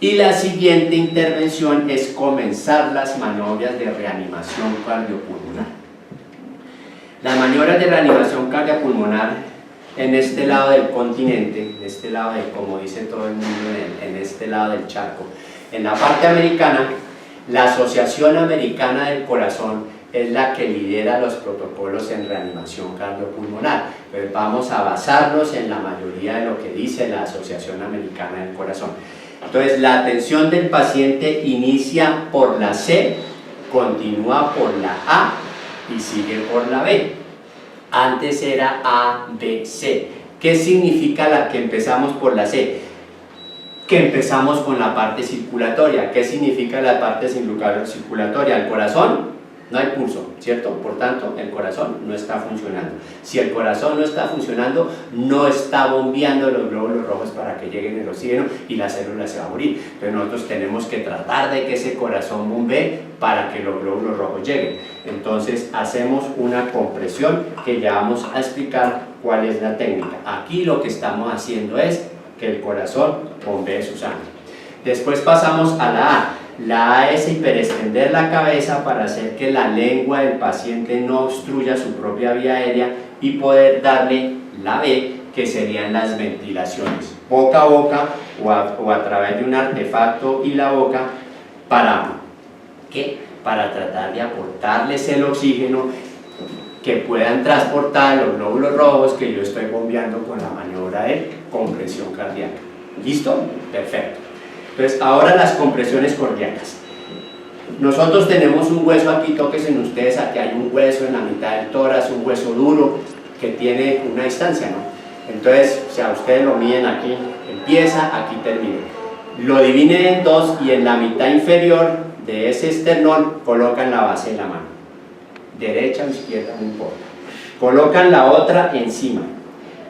Y la siguiente intervención es comenzar las maniobras de reanimación cardiopulmonar. Las maniobras de reanimación cardiopulmonar en este lado del continente, en este lado como dice todo el mundo, en este lado del charco, en la parte americana, la Asociación Americana del Corazón es la que lidera los protocolos en reanimación cardiopulmonar. Entonces vamos a basarnos en la mayoría de lo que dice la Asociación Americana del Corazón. Entonces, la atención del paciente inicia por la C, continúa por la A y sigue por la B. Antes era A, B, C. ¿Qué significa la que empezamos por la C? Que empezamos con la parte circulatoria. ¿Qué significa la parte circulatoria? El corazón, no hay pulso, ¿cierto? Por tanto, el corazón no está funcionando. Si el corazón no está funcionando, no está bombeando los glóbulos rojos para que lleguen el oxígeno y la célula se va a morir. Entonces nosotros tenemos que tratar de que ese corazón bombee para que los glóbulos rojos lleguen. Entonces hacemos una compresión que ya vamos a explicar cuál es la técnica. Aquí lo que estamos haciendo es que el corazón bombee su sangre. Después pasamos a la A. La A es hiperextender la cabeza para hacer que la lengua del paciente no obstruya su propia vía aérea y poder darle la B, que serían las ventilaciones, boca a boca o a través de un artefacto y la boca. ¿Para qué? Para tratar de aportarles el oxígeno que puedan transportar los glóbulos rojos que yo estoy bombeando con la maniobra de compresión cardíaca. ¿Listo? Perfecto. Entonces, ahora las compresiones cardíacas. Nosotros tenemos un hueso aquí, tóquense ustedes, aquí hay un hueso en la mitad del tórax, un hueso duro que tiene una distancia, ¿no? Entonces, o sea, ustedes lo miden aquí, empieza, aquí termina. Lo dividen en dos y en la mitad inferior de ese esternón colocan la base de la mano. Derecha o izquierda, no importa. Colocan la otra encima.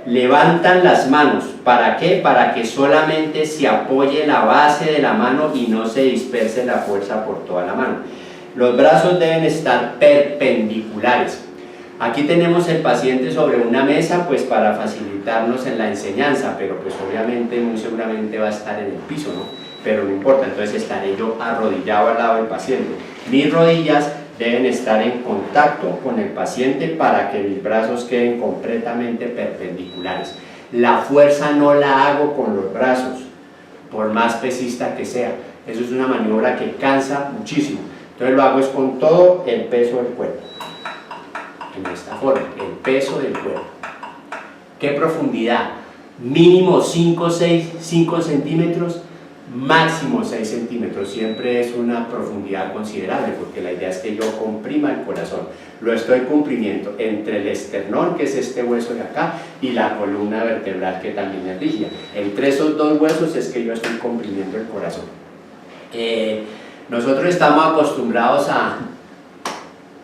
Levantan las manos. ¿Para qué? Para que solamente se apoye la base de la mano y no se disperse la fuerza por toda la mano. Los brazos deben estar perpendiculares. Aquí tenemos el paciente sobre una mesa, pues para facilitarnos en la enseñanza, pero pues obviamente, muy seguramente va a estar en el piso, ¿no? Pero no importa, entonces estaré yo arrodillado al lado del paciente. Mis rodillas deben estar en contacto con el paciente para que mis brazos queden completamente perpendiculares. La fuerza no la hago con los brazos, por más pesista que sea. Eso es una maniobra que cansa muchísimo. Entonces lo hago es con todo el peso del cuerpo. En esta forma, el peso del cuerpo. ¿Qué profundidad? Mínimo 5 centímetros, máximo 6 centímetros. Siempre es una profundidad considerable porque la idea es que yo comprima el corazón. Lo estoy comprimiendo entre el esternón, que es este hueso de acá, y la columna vertebral, que también es rígida. Entre esos dos huesos es que yo estoy comprimiendo el corazón. Nosotros estamos acostumbrados a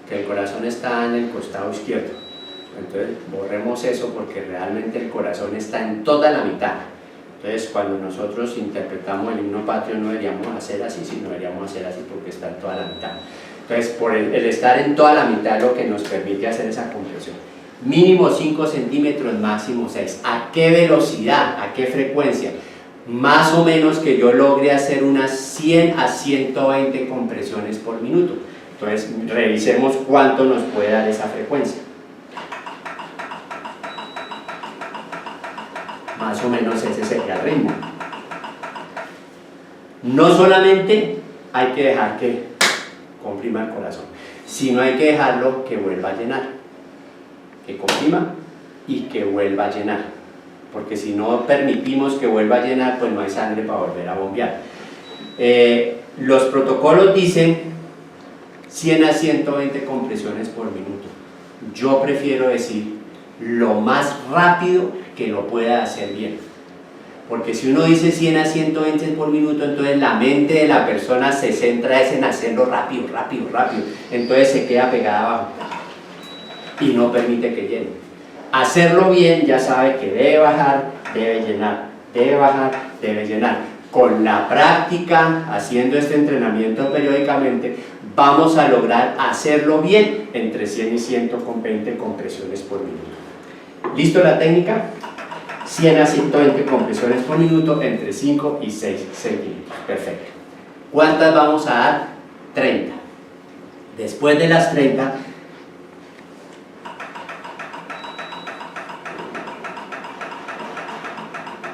que el corazón está en el costado izquierdo. Entonces borremos eso porque realmente el corazón está en toda la mitad. Entonces cuando nosotros interpretamos el himno patrio no deberíamos hacer así, sino deberíamos hacer así porque está en toda la mitad. Entonces por el estar en toda la mitad es lo que nos permite hacer esa compresión. Mínimo 5 centímetros, máximo 6. ¿A qué velocidad? ¿A qué frecuencia? Más o menos que yo logre hacer unas 100 a 120 compresiones por minuto. Entonces, revisemos cuánto nos puede dar esa frecuencia. Más o menos ese sería el ritmo. No solamente hay que dejar que comprima el corazón, sino hay que dejarlo que vuelva a llenar. Que comprima y que vuelva a llenar. Porque si no permitimos que vuelva a llenar, pues no hay sangre para volver a bombear. Los protocolos dicen 100 a 120 compresiones por minuto. Yo prefiero decir lo más rápido que lo pueda hacer bien. Porque si uno dice 100 a 120 por minuto, entonces la mente de la persona se centra en hacerlo rápido, rápido, rápido. Entonces se queda pegada abajo y no permite que llene. Hacerlo bien ya sabe que debe bajar, debe llenar, debe bajar, debe llenar. Con la práctica, haciendo este entrenamiento periódicamente, vamos a lograr hacerlo bien entre 100 y 120 compresiones por minuto. ¿Listo la técnica? 100 a 120 compresiones por minuto entre 5 y 6 centímetros. Perfecto. ¿Cuántas vamos a dar? 30. Después de las 30,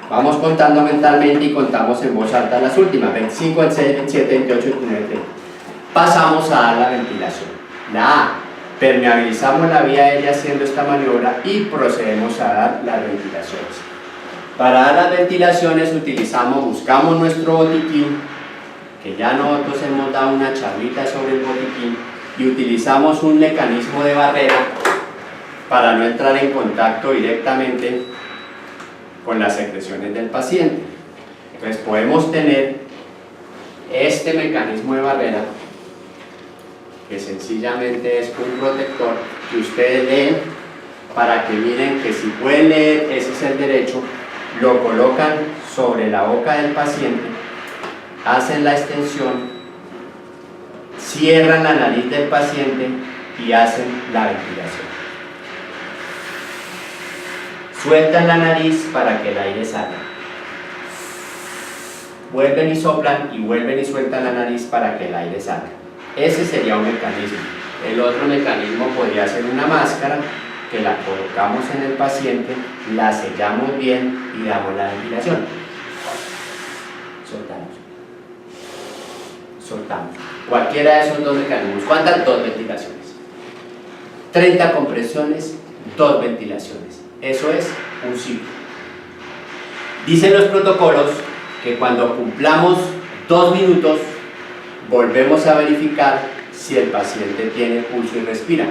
vamos contando mentalmente y contamos en voz alta las últimas. 25, 26, 27, 28, 29, 30. Pasamos a dar la ventilación. La A. Permeabilizamos la vía aérea haciendo esta maniobra y procedemos a dar las ventilaciones. Para dar las ventilaciones buscamos nuestro botiquín, que ya nosotros hemos dado una charlita sobre el botiquín, y utilizamos un mecanismo de barrera para no entrar en contacto directamente con las secreciones del paciente. Entonces podemos tener este mecanismo de barrera, que sencillamente es un protector que ustedes leen para que miren que si pueden leer, ese es el derecho, lo colocan sobre la boca del paciente, hacen la extensión, cierran la nariz del paciente y hacen la ventilación. Sueltan la nariz para que el aire salga. Vuelven y soplan y vuelven y sueltan la nariz para que el aire salga. Ese sería un mecanismo. El otro mecanismo podría ser una máscara que la colocamos en el paciente, la sellamos bien y damos la ventilación. Soltamos. Soltamos. Cualquiera de esos dos mecanismos. ¿Cuántas? 2 ventilaciones. 30 compresiones, 2 ventilaciones. Eso es un ciclo. Dicen los protocolos que cuando cumplamos 2 minutos volvemos a verificar si el paciente tiene pulso y respira.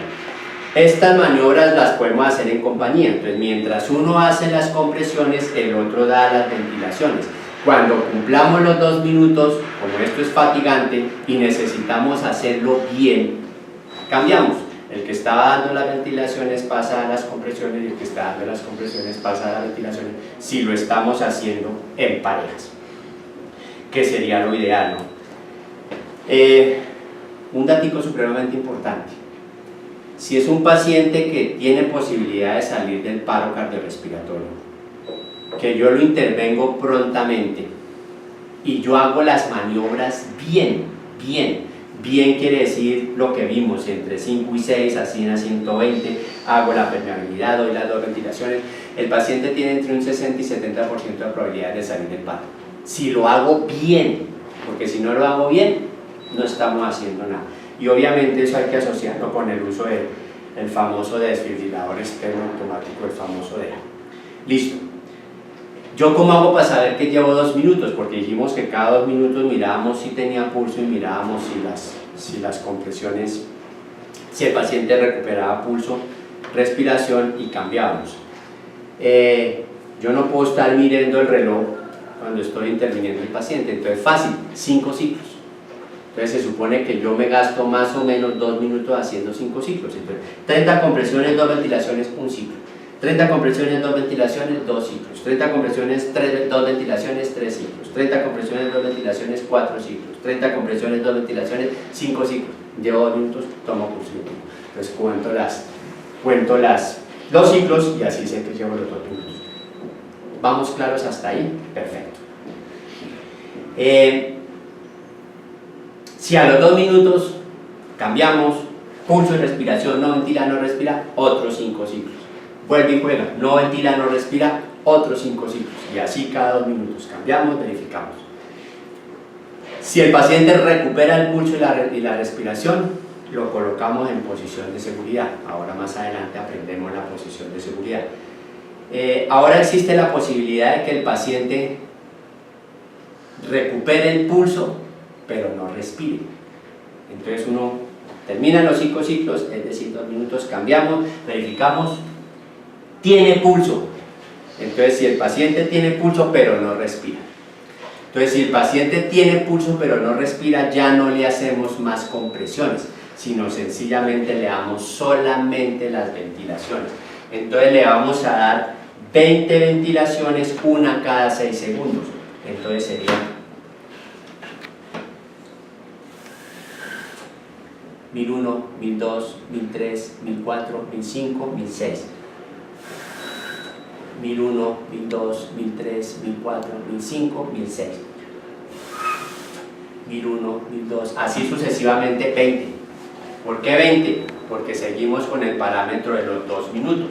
Estas maniobras las podemos hacer en compañía, entonces mientras uno hace las compresiones, el otro da las ventilaciones. Cuando cumplamos los 2 minutos, como esto es fatigante y necesitamos hacerlo bien, cambiamos. El que estaba dando las ventilaciones pasa a las compresiones y el que está dando las compresiones pasa a las ventilaciones, si lo estamos haciendo en parejas, que sería lo ideal, ¿no? Un datico supremamente importante. Si es un paciente que tiene posibilidad de salir del paro cardiorrespiratorio, que yo lo intervengo prontamente y yo hago las maniobras bien quiere decir lo que vimos, entre 5 y 6, así en 120, hago la permeabilidad, doy las 2 ventilaciones, el paciente tiene entre un 60 y 70% de probabilidad de salir del paro. Si lo hago bien, porque si no lo hago bien, no estamos haciendo nada. Y obviamente eso hay que asociarlo con el uso del famoso desfibrilador externo automático, el famoso DEA. Listo. ¿Yo cómo hago para saber que llevo 2 minutos? Porque dijimos que cada 2 minutos mirábamos si tenía pulso y mirábamos si las compresiones, si el paciente recuperaba pulso, respiración y cambiábamos. Yo no puedo estar mirando el reloj cuando estoy interviniendo el paciente, entonces fácil, 5 ciclos. Entonces se supone que yo me gasto más o menos 2 minutos haciendo 5 ciclos. Entonces, 30 compresiones, 2 ventilaciones, 1 ciclo. 30 compresiones, 2 ventilaciones, 2 ciclos. 30 compresiones, 2 ventilaciones, 3 ciclos. 30 compresiones, 2 ventilaciones, 4 ciclos. 30 compresiones, 2 ventilaciones, 5 ciclos. Llevo 2 minutos, tomo pulso. Entonces cuento los ciclos y así sé que llevo los 2 minutos. ¿Vamos claros hasta ahí? Perfecto. Si a los 2 minutos cambiamos pulso y respiración, no ventila, no respira, otros 5 ciclos. Vuelve y juega, no ventila, no respira, otros 5 ciclos. Y así cada 2 minutos cambiamos, verificamos. Si el paciente recupera el pulso y la respiración, lo colocamos en posición de seguridad. Ahora más adelante aprendemos la posición de seguridad. Ahora existe la posibilidad de que el paciente recupere el pulso pero no respire. Entonces uno termina los 5 ciclos, es decir, 2 minutos, cambiamos, verificamos, tiene pulso. Entonces si el paciente tiene pulso pero no respira, entonces si el paciente tiene pulso pero no respira, ya no le hacemos más compresiones, sino sencillamente le damos solamente las ventilaciones. Entonces le vamos a dar 20 ventilaciones, una cada 6 segundos. Entonces sería 1001, 1002, 1003, 1004, 1005, 1006. 1001, 1002, 1003, 1004, 1005, 1006. 1001, 1002, así sucesivamente 20. ¿Por qué 20? Porque seguimos con el parámetro de los 2 minutos.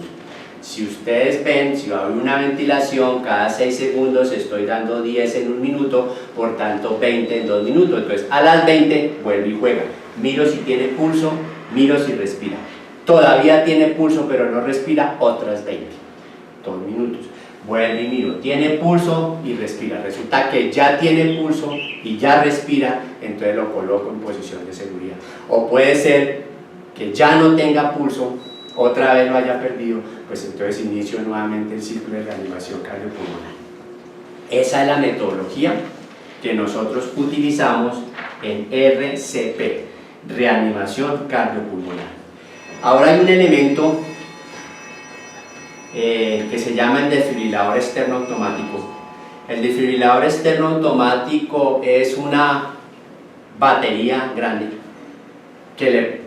Si ustedes ven, si hay una ventilación cada 6 segundos, estoy dando 10 en 1 minuto, por tanto 20 en 2 minutos. Entonces a las 20 vuelve y juega. Miro si tiene pulso, miro si respira. Todavía tiene pulso pero no respira, otras 20. 2 minutos. Vuelve y miro, tiene pulso y respira. Resulta que ya tiene pulso y ya respira, entonces lo coloco en posición de seguridad. O puede ser que ya no tenga pulso, otra vez lo haya perdido, pues entonces inicio nuevamente el ciclo de reanimación cardiopulmonar. Esa es la metodología que nosotros utilizamos en RCP, reanimación cardiopulmonar. Ahora hay un elemento que se llama el desfibrilador externo automático. El desfibrilador externo automático es una batería grande que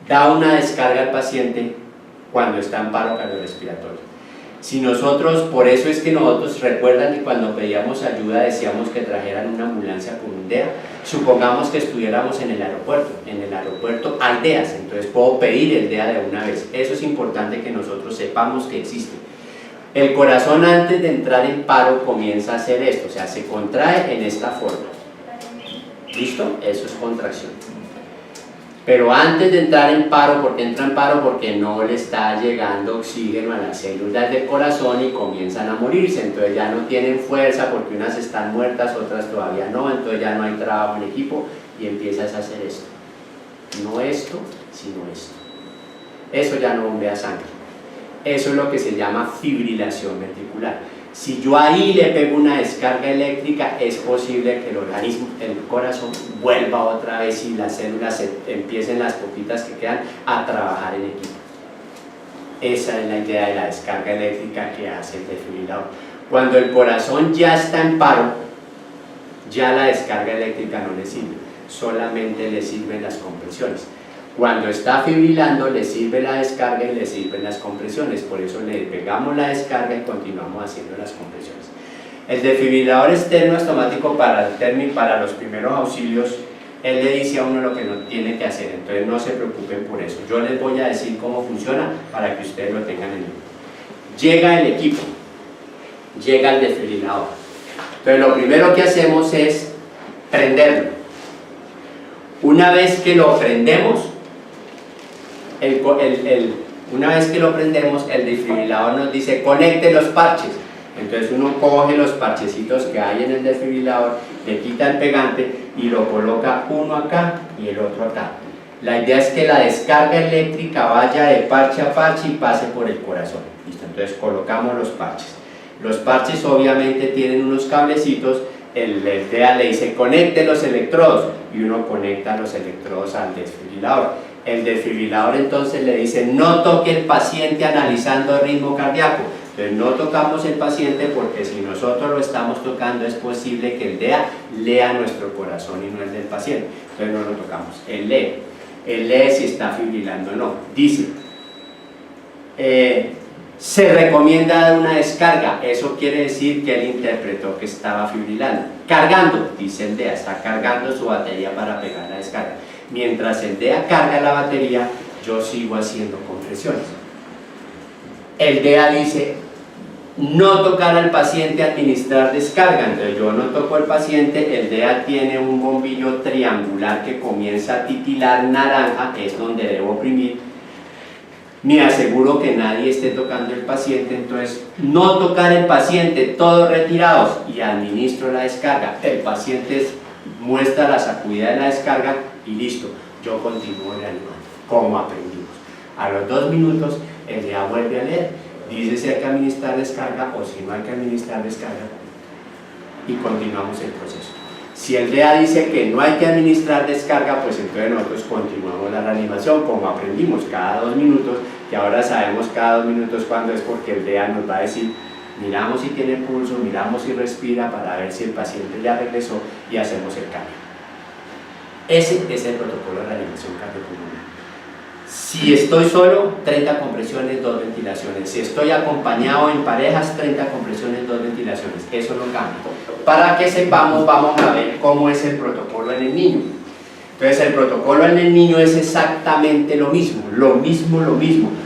da una descarga al paciente cuando está en paro cardiorrespiratorio. Si nosotros, por eso es que nosotros, recuerdan que cuando pedíamos ayuda decíamos que trajeran una ambulancia con un DEA. Supongamos que estuviéramos en el aeropuerto hay DEAs, entonces puedo pedir el DEA de una vez. Eso es importante que nosotros sepamos que existe. El corazón antes de entrar en paro comienza a hacer esto, o sea, se contrae en esta forma. ¿Listo? Eso es contracción. Pero antes de entrar en paro, ¿por qué entra en paro? Porque no le está llegando oxígeno a las células del corazón y comienzan a morirse, entonces ya no tienen fuerza porque unas están muertas, otras todavía no, entonces ya no hay trabajo en equipo y empiezas a hacer esto. No esto, sino esto. Eso ya no bombea sangre. Eso es lo que se llama fibrilación ventricular. Si yo ahí le pego una descarga eléctrica, es posible que el organismo, el corazón, vuelva otra vez y las células empiecen, las poquitas que quedan, a trabajar en equipo. Esa es la idea de la descarga eléctrica que hace el desfibrilador. Cuando el corazón ya está en paro, ya la descarga eléctrica no le sirve, solamente le sirven las compresiones. Cuando está fibrilando le sirve la descarga y le sirven las compresiones, por eso le pegamos la descarga y continuamos haciendo las compresiones. El desfibrilador externo automático para los primeros auxilios, él le dice a uno lo que no tiene que hacer, entonces no se preocupen por eso. Yo les voy a decir cómo funciona para que ustedes lo tengan en mente. Llega el equipo, llega el desfibrilador. Entonces lo primero que hacemos es prenderlo. Una vez que lo prendemos, una vez que lo prendemos, el desfibrilador nos dice conecte los parches. Entonces uno coge los parchecitos que hay en el desfibrilador, le quita el pegante y lo coloca uno acá y el otro acá. La idea es que la descarga eléctrica vaya de parche a parche y pase por el corazón. ¿Listo? Entonces colocamos los parches. Los parches obviamente tienen unos cablecitos. El DEA le dice conecte los electrodos y uno conecta los electrodos al desfibrilador. El desfibrilador entonces le dice no toque el paciente analizando el ritmo cardíaco. Entonces no tocamos el paciente porque si nosotros lo estamos tocando es posible que el DEA lea nuestro corazón y no el del paciente. Entonces no lo tocamos, él lee si está fibrilando o no. Dice se recomienda dar una descarga, eso quiere decir que él interpretó que estaba fibrilando. Cargando, dice el DEA, está cargando su batería para pegar la descarga. Mientras el DEA carga la batería, yo sigo haciendo compresiones. El DEA dice no tocar al paciente, administrar descarga. Entonces yo no toco al paciente, el DEA tiene un bombillo triangular que comienza a titilar naranja, que es donde debo oprimir. Me aseguro que nadie esté tocando el paciente, entonces no tocar el paciente, todos retirados, y administro la descarga. El paciente muestra la sacudida de la descarga y listo, yo continúo reanimando, como aprendimos. A los 2 minutos el DEA vuelve a leer, dice si hay que administrar descarga o si no hay que administrar descarga y continuamos el proceso. Si el DEA dice que no hay que administrar descarga, pues entonces nosotros continuamos la reanimación como aprendimos cada 2 minutos, que ahora sabemos cada 2 minutos cuándo es, porque el DEA nos va a decir miramos si tiene pulso, miramos si respira para ver si el paciente ya regresó y hacemos el cambio. Ese es el protocolo de reanimación cardiopulmonar. Si estoy solo, 30 compresiones, 2 ventilaciones. Si estoy acompañado en parejas, 30 compresiones, 2 ventilaciones. Eso no cambia. Para que sepamos, vamos a ver cómo es el protocolo en el niño. Entonces el protocolo en el niño es exactamente lo mismo,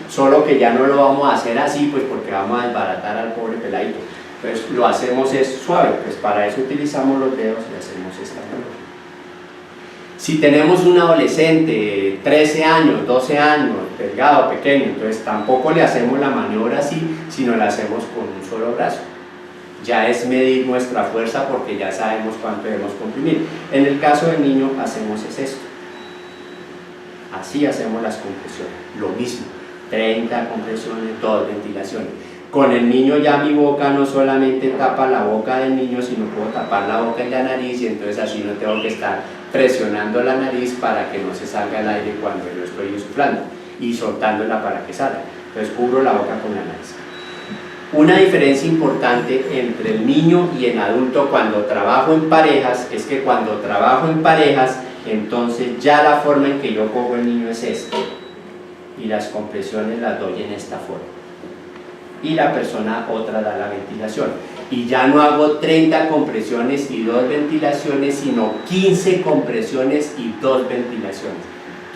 solo que ya no lo vamos a hacer así, pues porque vamos a desbaratar al pobre peladito. Entonces lo hacemos es suave, pues para eso utilizamos los dedos y hacemos esta maniobra. Si tenemos un adolescente, 13 años, 12 años, delgado, pequeño, entonces tampoco le hacemos la maniobra así, sino la hacemos con un solo brazo. Ya es medir nuestra fuerza porque ya sabemos cuánto debemos comprimir. En el caso del niño hacemos es esto. Así hacemos las compresiones, lo mismo, 30 compresiones, 2 ventilaciones. Con el niño ya mi boca no solamente tapa la boca del niño, sino puedo tapar la boca y la nariz, y entonces así no tengo que estar presionando la nariz para que no se salga el aire cuando yo estoy insuflando y soltándola para que salga. Entonces cubro la boca con la nariz. Una diferencia importante entre el niño y el adulto cuando trabajo en parejas es que cuando trabajo en parejas, entonces ya la forma en que yo cojo el niño es esta. y las compresiones las doy en esta forma. Y la persona otra da la ventilación. Y ya no hago 30 compresiones y 2 ventilaciones, sino 15 compresiones y 2 ventilaciones.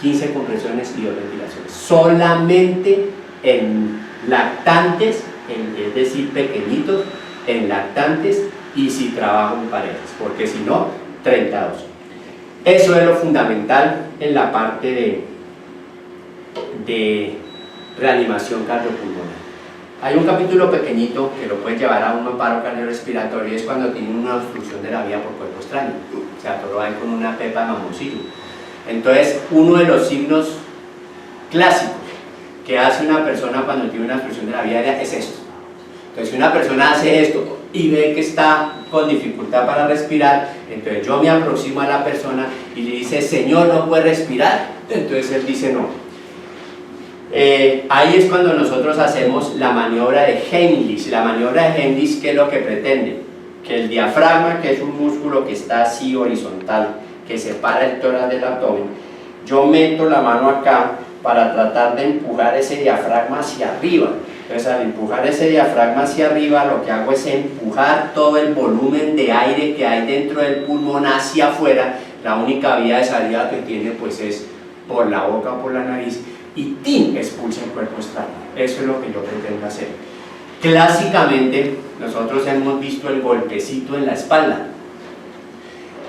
15 compresiones y 2 ventilaciones. Solamente en lactantes, es decir, pequeñitos, en lactantes y si trabajo en parejas, porque si no, 32. Eso es lo fundamental en la parte de reanimación cardiopulmonar. Hay un capítulo pequeñito que lo puede llevar a un paro cardiorrespiratorio, y es cuando tiene una obstrucción de la vía por cuerpo extraño, o sea, todo ahí con una pepa de mamoncillo. Entonces, uno de los signos clásicos que hace una persona cuando tiene una obstrucción de la vía aérea es esto. Entonces, si una persona hace esto y ve que está con dificultad para respirar, entonces yo me aproximo a la persona y le dice, señor, ¿no puede respirar? Entonces él dice no. Ahí es cuando nosotros hacemos la maniobra de Heimlich. La maniobra de Heimlich, ¿qué es lo que pretende? Que el diafragma, que es un músculo que está así horizontal, que separa el tórax del abdomen, yo meto la mano acá para tratar de empujar ese diafragma hacia arriba. Entonces, al empujar ese diafragma hacia arriba, lo que hago es empujar todo el volumen de aire que hay dentro del pulmón hacia afuera. La única vía de salida que tiene pues es por la boca o por la nariz, y ¡tim!, expulsa el cuerpo extraño. Eso es lo que yo pretendo hacer. Clásicamente nosotros hemos visto el golpecito en la espalda.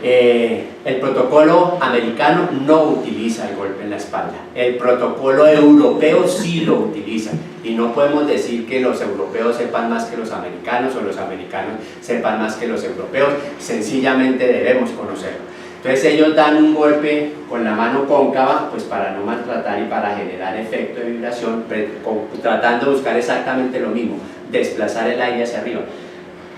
El protocolo americano no utiliza el golpe en la espalda. El protocolo europeo sí lo utiliza, y no podemos decir que los europeos sepan más que los americanos o los americanos sepan más que los europeos. Sencillamente debemos conocerlo. Entonces ellos dan un golpe con la mano cóncava, pues para no maltratar y para generar efecto de vibración, tratando de buscar exactamente lo mismo, desplazar el aire hacia arriba.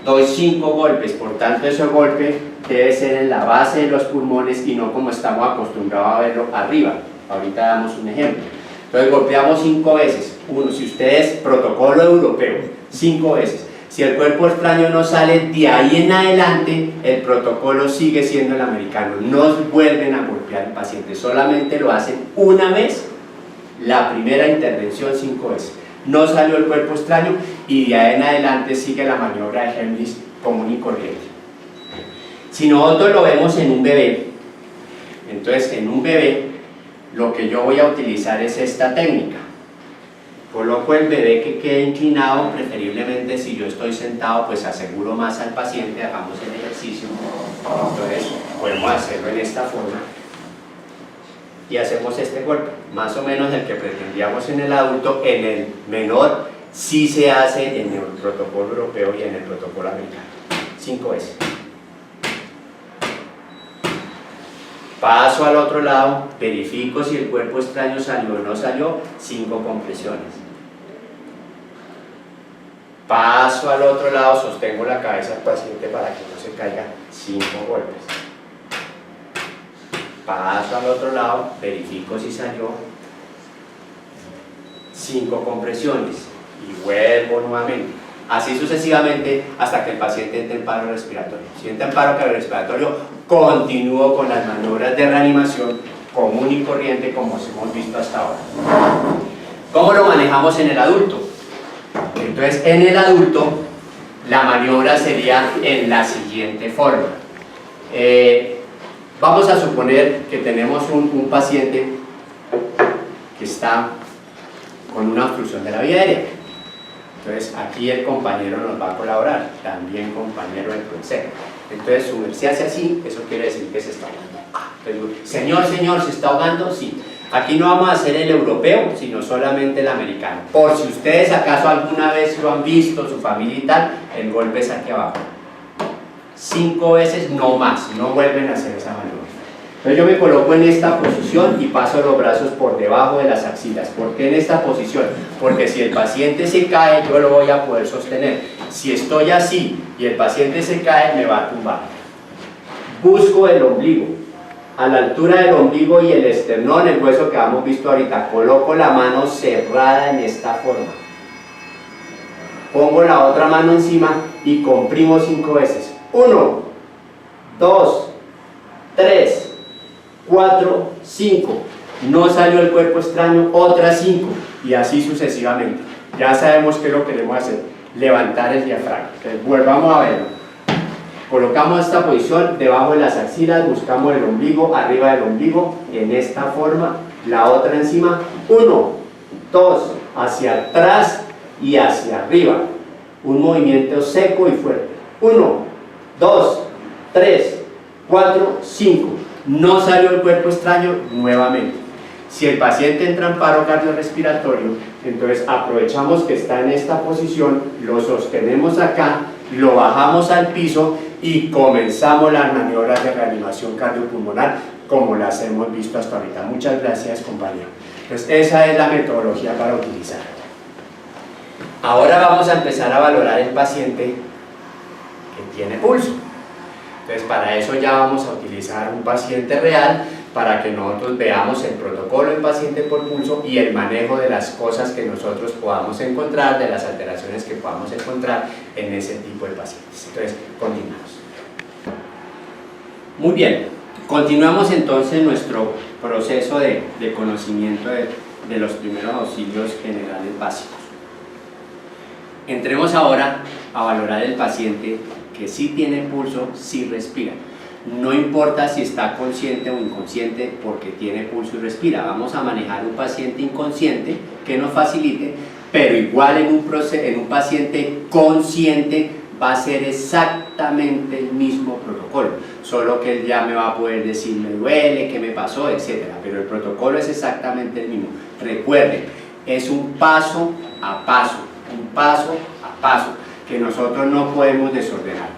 Doy 5 golpes, por tanto ese golpe debe ser en la base de los pulmones y no como estamos acostumbrados a verlo arriba. Ahorita damos un ejemplo. Entonces golpeamos 5 veces. Uno, si ustedes, protocolo europeo, 5 veces. Si el cuerpo extraño no sale de ahí en adelante, el protocolo sigue siendo el americano. No vuelven a golpear al paciente, solamente lo hacen una vez, la primera intervención 5 veces. No salió el cuerpo extraño y de ahí en adelante sigue la maniobra de Heimlich común y corriente. Si nosotros lo vemos en un bebé, entonces en un bebé lo que yo voy a utilizar es esta técnica. Coloco el bebé que quede inclinado, preferiblemente si yo estoy sentado, pues aseguro más al paciente, hagamos el ejercicio. Entonces podemos hacerlo en esta forma y hacemos este golpe, más o menos el que pretendíamos en el adulto. En el menor sí se hace en el protocolo europeo y en el protocolo americano. 5 veces. Paso al otro lado, verifico si el cuerpo extraño salió o no salió, 5 compresiones. Paso al otro lado, sostengo la cabeza del paciente para que no se caiga, 5 golpes. Paso al otro lado, verifico si salió, 5 compresiones y vuelvo nuevamente. Así sucesivamente hasta que el paciente entre en paro respiratorio. Si entra en paro cardiorrespiratorio, continúo con las maniobras de reanimación común y corriente como hemos visto hasta ahora. ¿Cómo lo manejamos en el adulto? Entonces, en el adulto, la maniobra sería en la siguiente forma. Vamos a suponer que tenemos un paciente que está con una obstrucción de la vía aérea. Entonces, aquí el compañero nos va a colaborar, también compañero del consejo. Entonces, su merced hace así, eso quiere decir que se está ahogando. Entonces, señor, ¿se está ahogando? Sí. Aquí no vamos a hacer el europeo, sino solamente el americano. Por si ustedes acaso alguna vez lo han visto, su familia y tal, el golpe es aquí abajo. 5 veces, no más, no vuelven a hacer esa maniobra. Entonces yo me coloco en esta posición y paso los brazos por debajo de las axilas. ¿Por qué en esta posición? Porque si el paciente se cae, yo lo voy a poder sostener. Si estoy así y el paciente se cae, me va a tumbar. Busco el ombligo. A la altura del ombligo y el esternón, el hueso que hemos visto ahorita, coloco la mano cerrada en esta forma. Pongo la otra mano encima y comprimo 5 veces. 1, 2, 3, 4, 5. no salió el cuerpo extraño, otras 5, y así sucesivamente. Ya sabemos qué es lo que queremos hacer, levantar el diafragma. Entonces, volvamos a verlo. Colocamos esta posición debajo de las axilas, buscamos el ombligo, arriba del ombligo, en esta forma, la otra encima, 1, 2, hacia atrás y hacia arriba. Un movimiento seco y fuerte. 1, 2, 3, 4, 5. No salió el cuerpo extraño, nuevamente. Si el paciente entra en paro cardiorrespiratorio, entonces aprovechamos que está en esta posición, lo sostenemos acá, lo bajamos al piso y comenzamos las maniobras de reanimación cardiopulmonar como las hemos visto hasta ahorita. Muchas gracias, compañero. Entonces, esa es la metodología para utilizar. Ahora vamos a empezar a valorar el paciente que tiene pulso. Entonces, para eso ya vamos a utilizar un paciente real para que nosotros veamos el protocolo del paciente por pulso y el manejo de las cosas que nosotros podamos encontrar, de las alteraciones que podamos encontrar en ese tipo de pacientes. Entonces, continuamos. Muy bien, continuamos entonces nuestro proceso de conocimiento de los primeros auxilios generales básicos. Entremos ahora a valorar el paciente que sí tiene pulso, sí respira. No importa si está consciente o inconsciente porque tiene pulso y respira. Vamos a manejar un paciente inconsciente que nos facilite, pero igual en un paciente consciente va a ser exactamente el mismo protocolo, solo que él ya me va a poder decir me duele, qué me pasó, etc. Pero el protocolo es exactamente el mismo. Recuerden, es un paso a paso, que nosotros no podemos desordenar.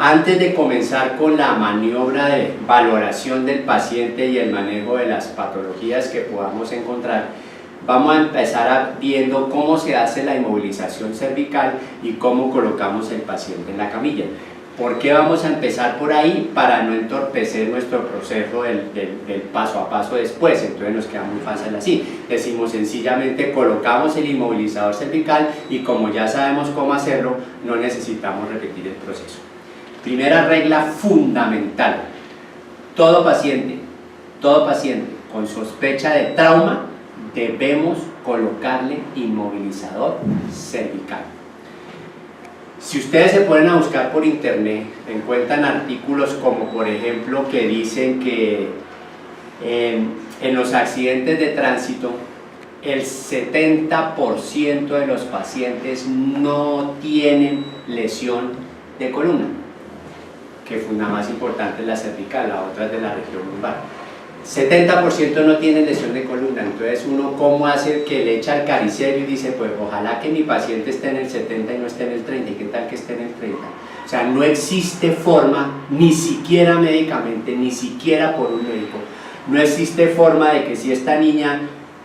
Antes de comenzar con la maniobra de valoración del paciente y el manejo de las patologías que podamos encontrar, vamos a empezar viendo cómo se hace la inmovilización cervical y cómo colocamos el paciente en la camilla. ¿Por qué vamos a empezar por ahí? Para no entorpecer nuestro proceso del paso a paso después, entonces nos queda muy fácil así. Decimos sencillamente colocamos el inmovilizador cervical y como ya sabemos cómo hacerlo, no necesitamos repetir el proceso. Primera regla fundamental, todo paciente con sospecha de trauma debemos colocarle inmovilizador cervical. Si ustedes se ponen a buscar por internet, encuentran artículos como por ejemplo que dicen que en los accidentes de tránsito el 70% de los pacientes no tienen lesión de columna, que fue una más importante es la cervical, la otra es de la región lumbar. 70% no tienen lesión de columna, entonces uno cómo hace que le echa el caricero y dice pues ojalá que mi paciente esté en el 70 y no esté en el 30, y qué tal que esté en el 30. O sea, no existe forma, ni siquiera médicamente, ni siquiera por un médico, no existe forma de que si esta niña,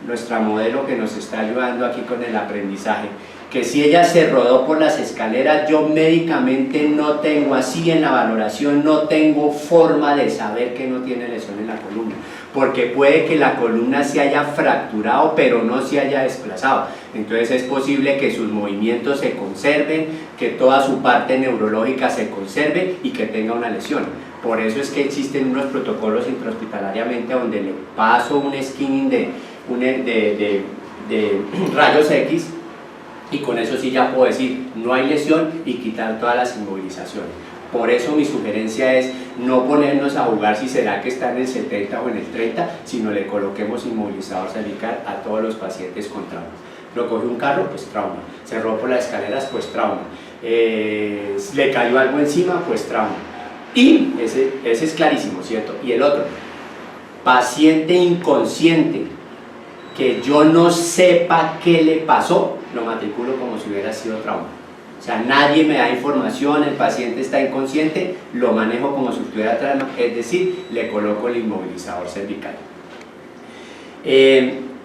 nuestra modelo que nos está ayudando aquí con el aprendizaje, que si ella se rodó por las escaleras, yo médicamente no tengo, así en la valoración, no tengo forma de saber que no tiene lesión en la columna, porque puede que la columna se haya fracturado, pero no se haya desplazado. Entonces es posible que sus movimientos se conserven, que toda su parte neurológica se conserve y que tenga una lesión. Por eso es que existen unos protocolos intrahospitalariamente donde le paso un scanning de rayos X, y con eso sí ya puedo decir no hay lesión y quitar todas las inmovilizaciones. Por eso mi sugerencia es no ponernos a jugar si será que está en el 70 o en el 30, sino le coloquemos inmovilizador cervical a todos los pacientes con trauma. Lo cogió un carro, pues trauma. Se rodó por las escaleras, pues trauma. Le cayó algo encima, pues trauma. Y ese es clarísimo, ¿cierto? Y el otro, paciente inconsciente, que yo no sepa qué le pasó, lo matriculo como si hubiera sido trauma. O sea, nadie me da información, el paciente está inconsciente, lo manejo como si estuviera trauma, es decir, le coloco el inmovilizador cervical.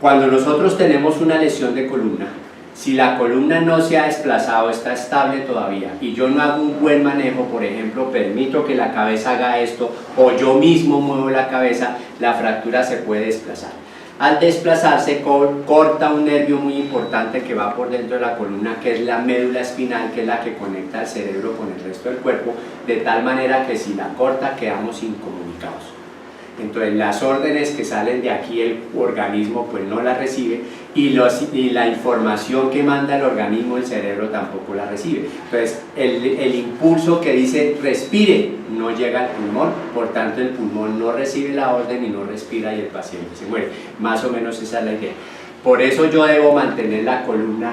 Cuando nosotros tenemos una lesión de columna, si la columna no se ha desplazado, está estable todavía, y yo no hago un buen manejo, por ejemplo, permito que la cabeza haga esto, o yo mismo muevo la cabeza, la fractura se puede desplazar. Al desplazarse corta un nervio muy importante que va por dentro de la columna, que es la médula espinal, que es la que conecta el cerebro con el resto del cuerpo, de tal manera que si la corta quedamos incomunicados. Entonces las órdenes que salen de aquí el organismo pues no las recibe y la información que manda el organismo, el cerebro tampoco la recibe. Entonces el impulso que dice respire no llega al pulmón, por tanto el pulmón no recibe la orden y no respira y el paciente se muere. Más o menos esa es la idea. Por eso yo debo mantener la columna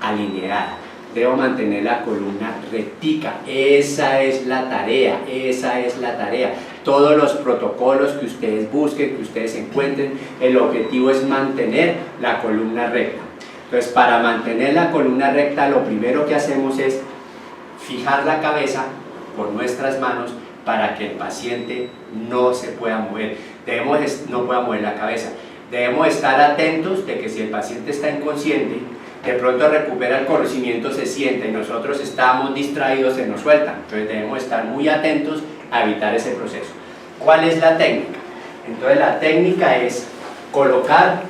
alineada. Debo mantener la columna rectica, esa es la tarea, esa es la tarea. Todos los protocolos que ustedes busquen, que ustedes encuentren, el objetivo es mantener la columna recta. Entonces, para mantener la columna recta, lo primero que hacemos es fijar la cabeza con nuestras manos para que el paciente no se pueda mover, no pueda mover la cabeza. Debemos estar atentos de que si el paciente está inconsciente, de pronto recupera el conocimiento, se sienta y nosotros estamos distraídos, se nos suelta. Entonces debemos estar muy atentos a evitar ese proceso. ¿Cuál es la técnica? Entonces la técnica es colocar,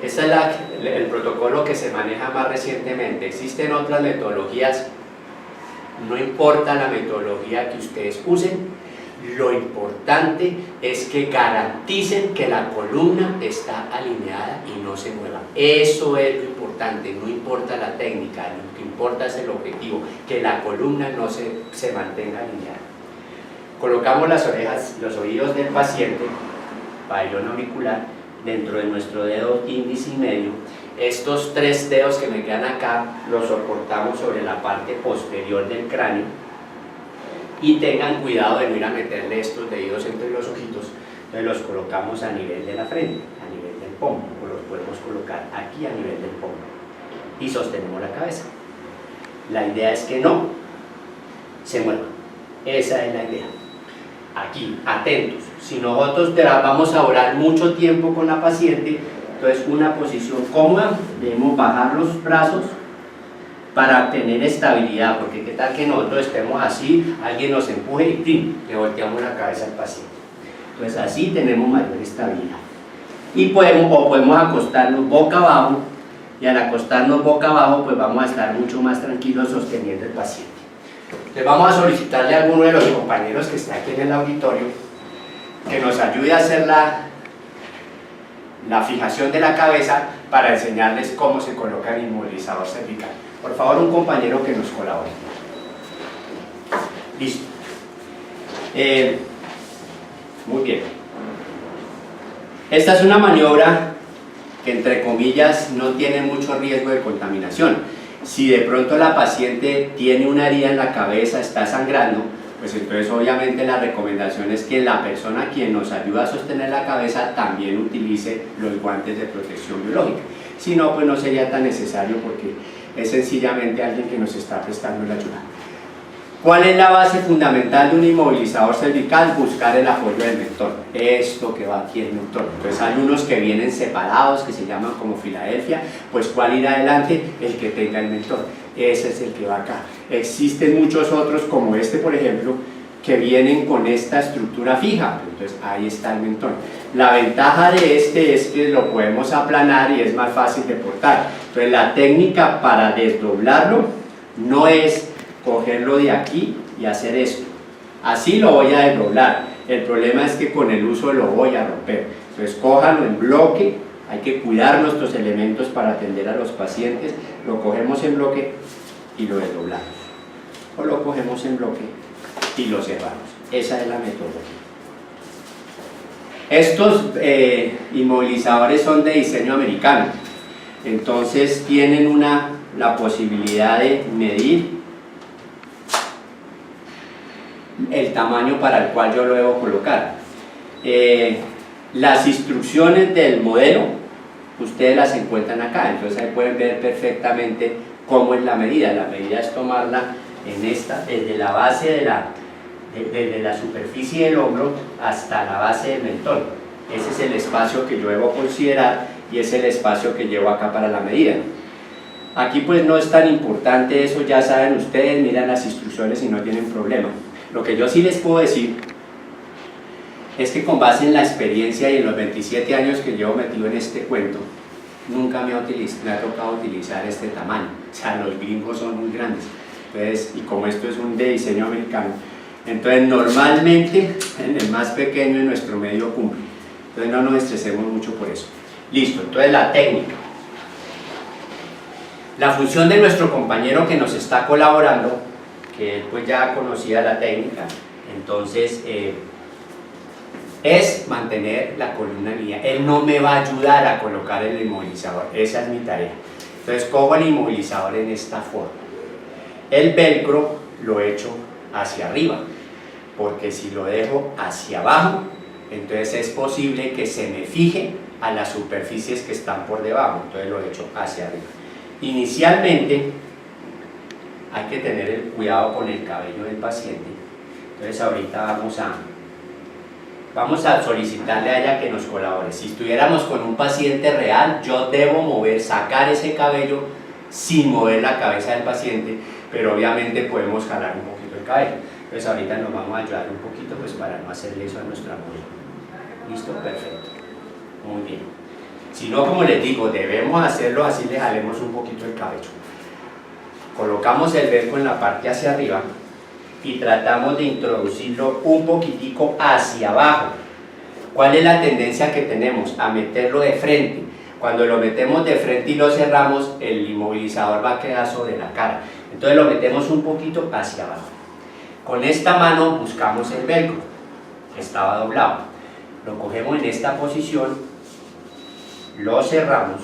ese es el protocolo que se maneja más recientemente. Existen otras metodologías, no importa la metodología que ustedes usen, lo importante es que garanticen que la columna está alineada y no se mueva. Eso es lo importante, no importa la técnica, lo que importa es el objetivo, que la columna no se mantenga alineada. Colocamos las orejas, los oídos del paciente, pabellón auricular, dentro de nuestro dedo índice y medio. Estos 3 dedos que me quedan acá los soportamos sobre la parte posterior del cráneo. Y tengan cuidado de no ir a meterle estos deditos entre los ojitos, entonces los colocamos a nivel de la frente, a nivel del pómulo, o los podemos colocar aquí a nivel del pómulo y sostenemos la cabeza. La idea es que no se mueva, esa es la idea. Aquí, atentos, si nosotros vamos a orar mucho tiempo con la paciente, entonces una posición cómoda, debemos bajar los brazos para obtener estabilidad, porque qué tal que nosotros estemos así, alguien nos empuje y ¡pim!, le volteamos la cabeza al paciente. Entonces así tenemos mayor estabilidad. Y podemos acostarnos boca abajo, y al acostarnos boca abajo pues vamos a estar mucho más tranquilos sosteniendo el paciente. Entonces vamos a solicitarle a alguno de los compañeros que está aquí en el auditorio que nos ayude a hacer la fijación de la cabeza para enseñarles cómo se coloca el inmovilizador cervical. Por favor, un compañero que nos colabore. Listo. Muy bien. Esta es una maniobra que, entre comillas, no tiene mucho riesgo de contaminación. Si de pronto la paciente tiene una herida en la cabeza, está sangrando, pues entonces obviamente la recomendación es que la persona quien nos ayuda a sostener la cabeza también utilice los guantes de protección biológica. Si no, pues no sería tan necesario porque es sencillamente alguien que nos está prestando la ayuda. ¿Cuál es la base fundamental de un inmovilizador cervical? Buscar el apoyo del mentón, esto que va aquí el mentón. Entonces hay unos que vienen separados, que se llaman como Filadelfia, pues ¿cuál irá adelante? El que tenga el mentón, ese es el que va acá. Existen muchos otros como este, por ejemplo, que vienen con esta estructura fija, entonces ahí está el mentón. La ventaja de este es que lo podemos aplanar y es más fácil de portar. Entonces la técnica para desdoblarlo no es cogerlo de aquí y hacer esto. Así lo voy a desdoblar. El problema es que con el uso lo voy a romper. Entonces cójanlo en bloque, hay que cuidar nuestros elementos para atender a los pacientes. Lo cogemos en bloque y lo desdoblamos. O lo cogemos en bloque y lo cerramos. Esa es la metodología. Estos inmovilizadores son de diseño americano. Entonces tienen la posibilidad de medir el tamaño para el cual yo lo debo colocar. Las instrucciones del modelo ustedes las encuentran acá, entonces ahí pueden ver perfectamente cómo es la medida. La medida es tomarla en esta, desde la base desde la superficie del hombro hasta la base del mentón. Ese es el espacio que yo debo considerar y es el espacio que llevo acá para la medida. Aquí pues no es tan importante eso, ya saben ustedes, miran las instrucciones y no tienen problema. Lo que yo sí les puedo decir es que con base en la experiencia y en los 27 años que llevo metido en este cuento, nunca me ha tocado utilizar este tamaño. O sea, los gringos son muy grandes. Entonces, y como esto es de diseño americano, Entonces normalmente en el más pequeño en nuestro medio cumple. Entonces no nos estresemos mucho por eso. Listo, entonces la técnica. La función de nuestro compañero que nos está colaborando, que él pues ya conocía la técnica, entonces es mantener la columna en línea. Él no me va a ayudar a colocar el inmovilizador, esa es mi tarea. Entonces cojo el inmovilizador en esta forma. El velcro lo echo hacia arriba, porque si lo dejo hacia abajo, entonces es posible que se me fije a las superficies que están por debajo, entonces lo echo hacia arriba. Inicialmente hay que tener el cuidado con el cabello del paciente, entonces ahorita vamos a solicitarle a ella que nos colabore. Si estuviéramos con un paciente real, yo debo sacar ese cabello sin mover la cabeza del paciente, pero obviamente podemos jalar un poquito el cabello. Entonces ahorita nos vamos a ayudar un poquito pues para no hacerle eso a nuestra modelo. ¿Listo? Perfecto. Muy bien. Si no, como les digo, debemos hacerlo así, le jalemos un poquito el cabello. Colocamos el velcro en la parte hacia arriba y tratamos de introducirlo un poquitico hacia abajo. ¿Cuál es la tendencia que tenemos? A meterlo de frente. Cuando lo metemos de frente y lo cerramos, el inmovilizador va a quedar sobre la cara. Entonces lo metemos un poquito hacia abajo. Con esta mano buscamos el velcro, que estaba doblado. Lo cogemos en esta posición, lo cerramos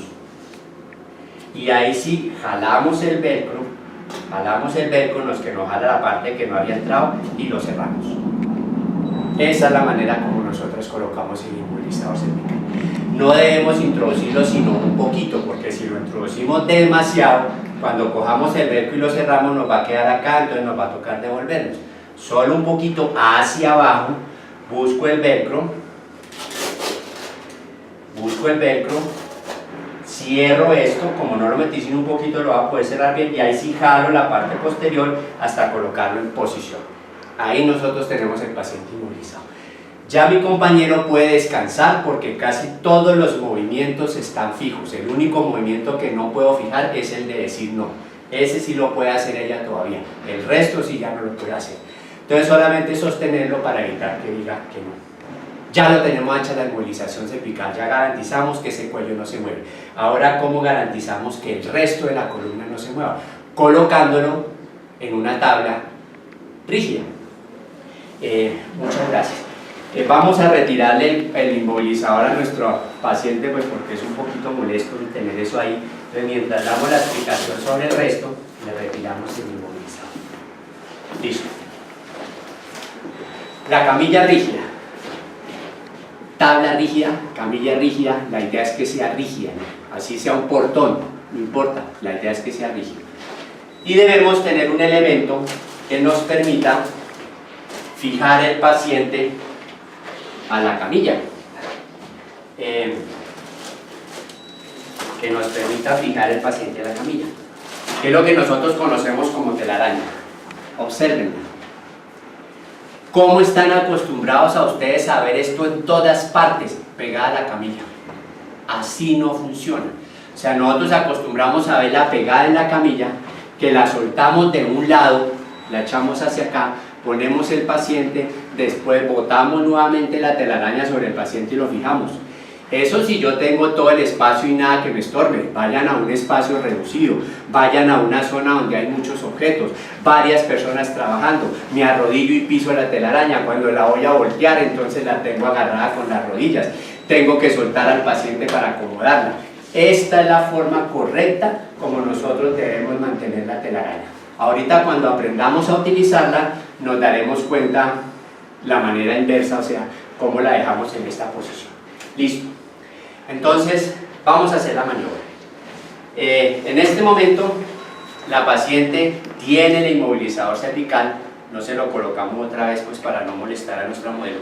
y ahí sí jalamos el velcro, los que nos jala la parte que no había entrado y lo cerramos. Esa es la manera como nosotros colocamos el inmovilizador cervical. No debemos introducirlo sino un poquito, porque si lo introducimos demasiado, cuando cojamos el velcro y lo cerramos nos va a quedar acá, entonces nos va a tocar devolvernos. Solo un poquito hacia abajo, busco el velcro, cierro esto, como no lo metí sino un poquito lo voy a poder cerrar bien y ahí sí jalo la parte posterior hasta colocarlo en posición. Ahí nosotros tenemos el paciente inmovilizado. Ya mi compañero puede descansar porque casi todos los movimientos están fijos. El único movimiento que no puedo fijar es el de decir no. Ese sí lo puede hacer ella todavía. El resto sí ya no lo puede hacer. Entonces solamente sostenerlo para evitar que diga que no. Ya lo tenemos hecha la inmovilización cervical, ya garantizamos que ese cuello no se mueve. Ahora, ¿cómo garantizamos que el resto de la columna no se mueva? Colocándolo en una tabla rígida. Muchas gracias. Vamos a retirarle el inmovilizador a nuestro paciente, pues porque es un poquito molesto tener eso ahí. Entonces, mientras damos la explicación sobre el resto, le retiramos el inmovilizador. Listo. La camilla rígida. Tabla rígida, camilla rígida, la idea es que sea rígida, ¿no? Así sea un portón, no importa, la idea es que sea rígida. Y debemos tener un elemento que nos permita fijar el paciente a la camilla. Que nos permita fijar el paciente a la camilla. Que es lo que nosotros conocemos como telaraña. Obsérvenla. ¿Cómo están acostumbrados a ustedes a ver esto en todas partes, pegada a la camilla? Así no funciona. O sea, nosotros acostumbramos a verla pegada en la camilla, que la soltamos de un lado, la echamos hacia acá, ponemos el paciente, después botamos nuevamente la telaraña sobre el paciente y lo fijamos. Eso si yo tengo todo el espacio y nada que me estorbe. Vayan a un espacio reducido, vayan a una zona donde hay muchos objetos, varias personas trabajando, me arrodillo y piso la telaraña. Cuando la voy a voltear, entonces la tengo agarrada con las rodillas, tengo que soltar al paciente para acomodarla. Esta es la forma correcta como nosotros debemos mantener la telaraña. Ahorita cuando aprendamos a utilizarla nos daremos cuenta la manera inversa, o sea, cómo la dejamos en esta posición. Listo. Entonces, vamos a hacer la maniobra. En este momento, la paciente tiene el inmovilizador cervical, no se lo colocamos otra vez pues para no molestar a nuestra modelo,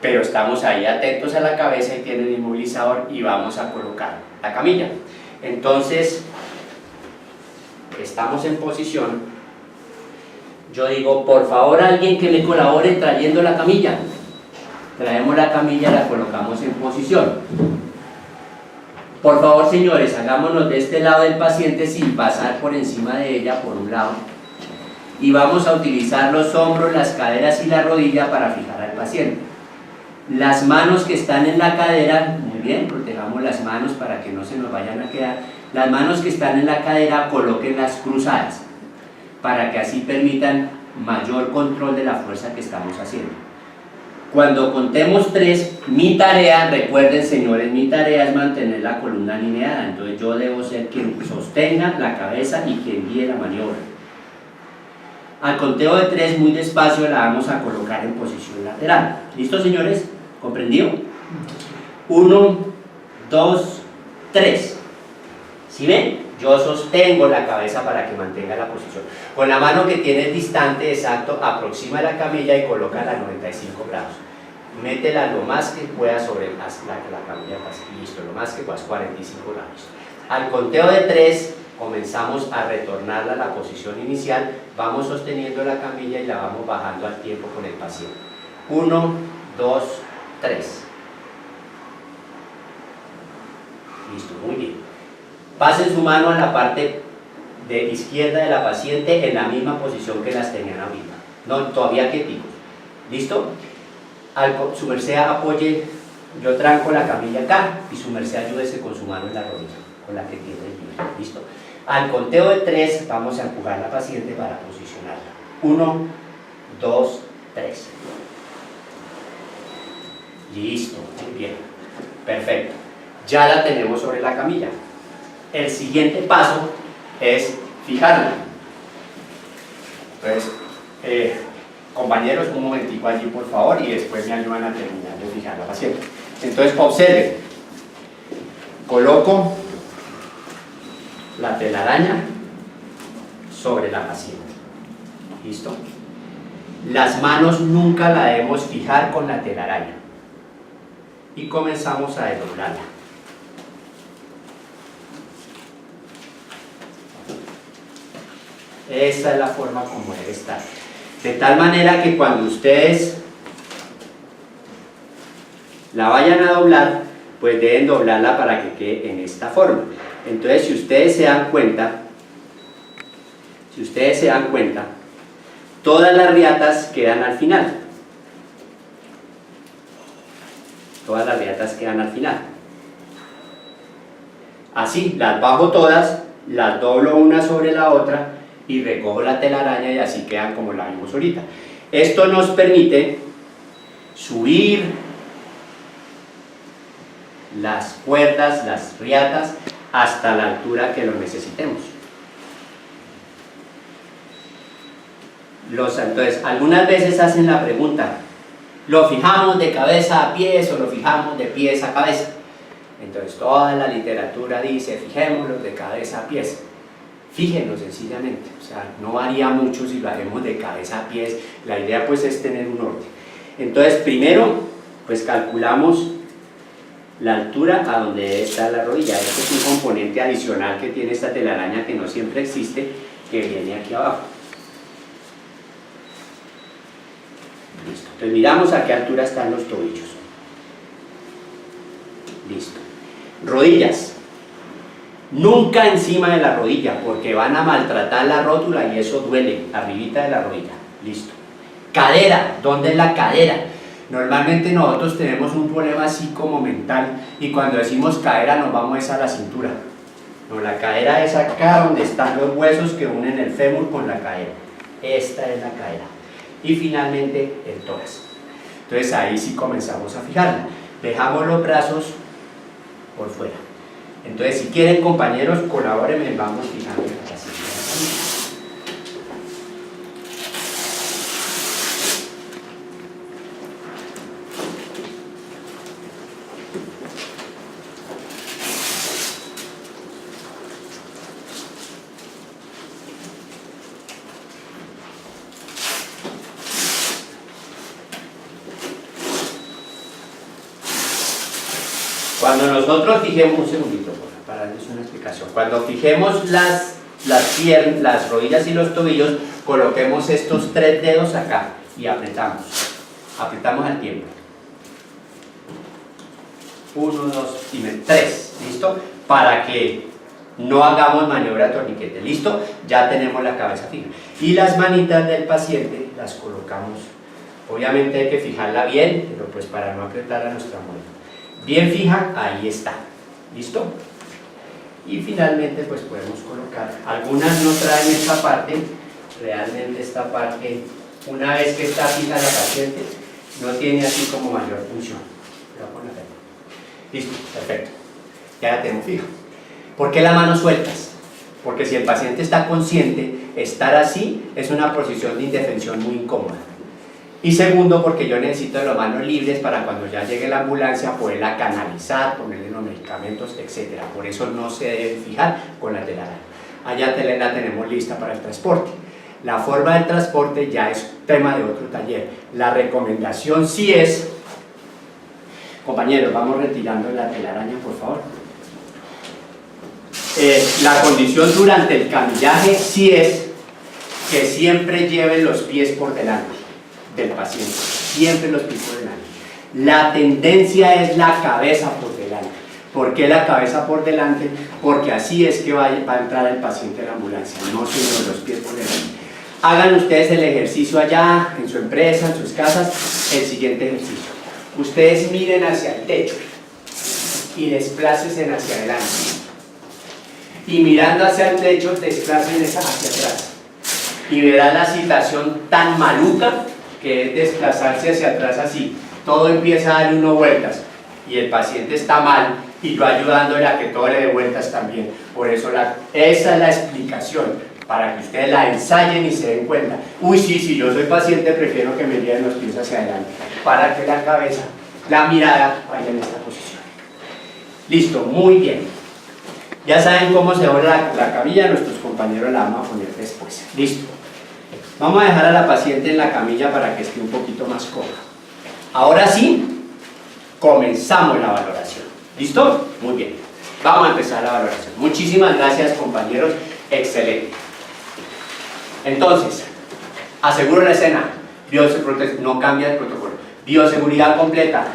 pero estamos ahí atentos a la cabeza y tiene el inmovilizador y vamos a colocar la camilla. Entonces, estamos en posición. Yo digo, por favor, alguien que me colabore trayendo la camilla. Traemos la camilla y la colocamos en posición. Por favor, señores, hagámonos de este lado del paciente sin pasar por encima de ella por un lado. y vamos a utilizar los hombros, las caderas y la rodilla para fijar al paciente. Las manos que están en la cadera, muy bien, protejamos las manos para que no se nos vayan a quedar. Las manos que están en la cadera, colóquenlas cruzadas para que así permitan mayor control de la fuerza que estamos haciendo. Cuando contemos 3, mi tarea, recuerden señores, mi tarea es mantener la columna alineada, entonces yo debo ser quien sostenga la cabeza y quien guíe la maniobra. Al conteo de 3, muy despacio, la vamos a colocar en posición lateral. ¿Listo, señores? ¿Comprendido? 1, 2, 3. ¿Sí ven? Yo sostengo la cabeza para que mantenga la posición. Con la mano que tienes distante, exacto, aproxima la camilla y colócala a 95 grados. Métela lo más que puedas sobre la camilla, listo, lo más que puedas, 45 grados. Al conteo de 3, comenzamos a retornarla a la posición inicial, vamos sosteniendo la camilla y la vamos bajando al tiempo con el paciente. 1, 2, 3. Listo, muy bien. Pasen su mano a la parte de izquierda de la paciente en la misma posición que las tenían ahorita. No, todavía quieticos. ¿Listo? Su merced apoye, yo tranco la camilla acá y su merced ayúdese con su mano en la rodilla, con la que tiene el pie. ¿Listo? Al conteo de 3 vamos a empujar a la paciente para posicionarla. 1, 2, 3. Listo, muy bien. Perfecto. Ya la tenemos sobre la camilla. El siguiente paso es fijarla. Entonces, compañeros, un momentico allí por favor y después me ayudan a terminar de fijar la paciente. Entonces, observen. Coloco la telaraña sobre la paciente. ¿Listo? Las manos nunca la debemos fijar con la telaraña. Y comenzamos a desdoblarla. Esa es la forma como debe estar. De tal manera que cuando ustedes la vayan a doblar, pues deben doblarla para que quede en esta forma. Entonces, si ustedes se dan cuenta, todas las riatas quedan al final. Todas las riatas quedan al final. Así, las bajo todas, las doblo una sobre la otra y recojo la telaraña y así quedan como la vimos ahorita. Esto nos permite subir las cuerdas, las riatas, hasta la altura que lo necesitemos. Entonces, algunas veces hacen la pregunta, ¿lo fijamos de cabeza a pies o lo fijamos de pies a cabeza? Entonces, toda la literatura dice, fijémoslo de cabeza a pies. Fíjenlo sencillamente, o sea, no varía mucho si lo hacemos de cabeza a pies, la idea pues es tener un orden. Entonces, primero, pues calculamos la altura a donde está la rodilla. Este es un componente adicional que tiene esta telaraña que no siempre existe, que viene aquí abajo. Listo. Entonces miramos a qué altura están los tobillos. Listo. Rodillas. Nunca encima de la rodilla, porque van a maltratar la rótula y eso duele, arribita de la rodilla. Listo. Cadera. ¿Dónde es la cadera? Normalmente nosotros tenemos un problema así como mental y cuando decimos cadera nos vamos a la cintura. No, la cadera es acá donde están los huesos que unen el fémur con la cadera. Esta es la cadera. Y finalmente el tórax. Entonces ahí sí comenzamos a fijarla. Dejamos los brazos por fuera. Entonces si quieren compañeros, colabórenme, vamos fijando la paciente. Cuando nosotros fijemos, un segundito para darles una explicación, cuando fijemos las rodillas y los tobillos, coloquemos estos 3 dedos acá y apretamos al tiempo. 1, 2 y 3, ¿listo? Para que No hagamos maniobra de torniquete. ¿Listo? Ya tenemos la cabeza fija. Y las manitas del paciente las colocamos. Obviamente hay que fijarla bien, pero pues para no apretar a nuestra muela. Bien fija, ahí está. ¿Listo? Y finalmente pues podemos colocar. Algunas no traen esta parte. Realmente esta parte, una vez que está fija la paciente, no tiene así como mayor función. Listo, perfecto. Ya la tengo fija. ¿Por qué las manos sueltas? Porque si el paciente está consciente, estar así es una posición de indefensión muy incómoda. Y segundo, porque yo necesito las manos libres para cuando ya llegue la ambulancia poderla canalizar, ponerle los medicamentos, etc. Por eso no se deben fijar con la telaraña. Allá la tenemos lista para el transporte. La forma del transporte ya es tema de otro taller. La recomendación sí es, compañeros, vamos retirando la telaraña, por favor. La condición durante el camillaje sí es que siempre lleven los pies por delante del paciente, siempre los pies por delante. La tendencia es la cabeza por delante. ¿Por qué la cabeza por delante? Porque así es que va a entrar el paciente a la ambulancia, no sino los pies por delante. Hagan ustedes el ejercicio allá, en su empresa, en sus casas, el siguiente ejercicio. Ustedes miren hacia el techo y desplácense hacia adelante. Y mirando hacia el techo, desplácense hacia atrás. Y verán la situación tan maluca que es desplazarse hacia atrás así. Todo empieza a dar unas vueltas y el paciente está mal y yo ayudándole a que todo le dé vueltas también. Por eso esa es la explicación, para que ustedes la ensayen y se den cuenta. Uy, sí, si yo soy paciente prefiero que me lleven los pies hacia adelante, para que la cabeza, la mirada vaya en esta posición. Listo, muy bien. Ya saben cómo se dobla la camilla, nuestros compañeros la vamos a poner después. Listo. Vamos a dejar a la paciente en la camilla para que esté un poquito más cómoda. Ahora sí, comenzamos la valoración. ¿Listo? Muy bien. Vamos a empezar la valoración. Muchísimas gracias, compañeros. Excelente. Entonces, aseguro la escena. No cambia el protocolo. Bioseguridad completa.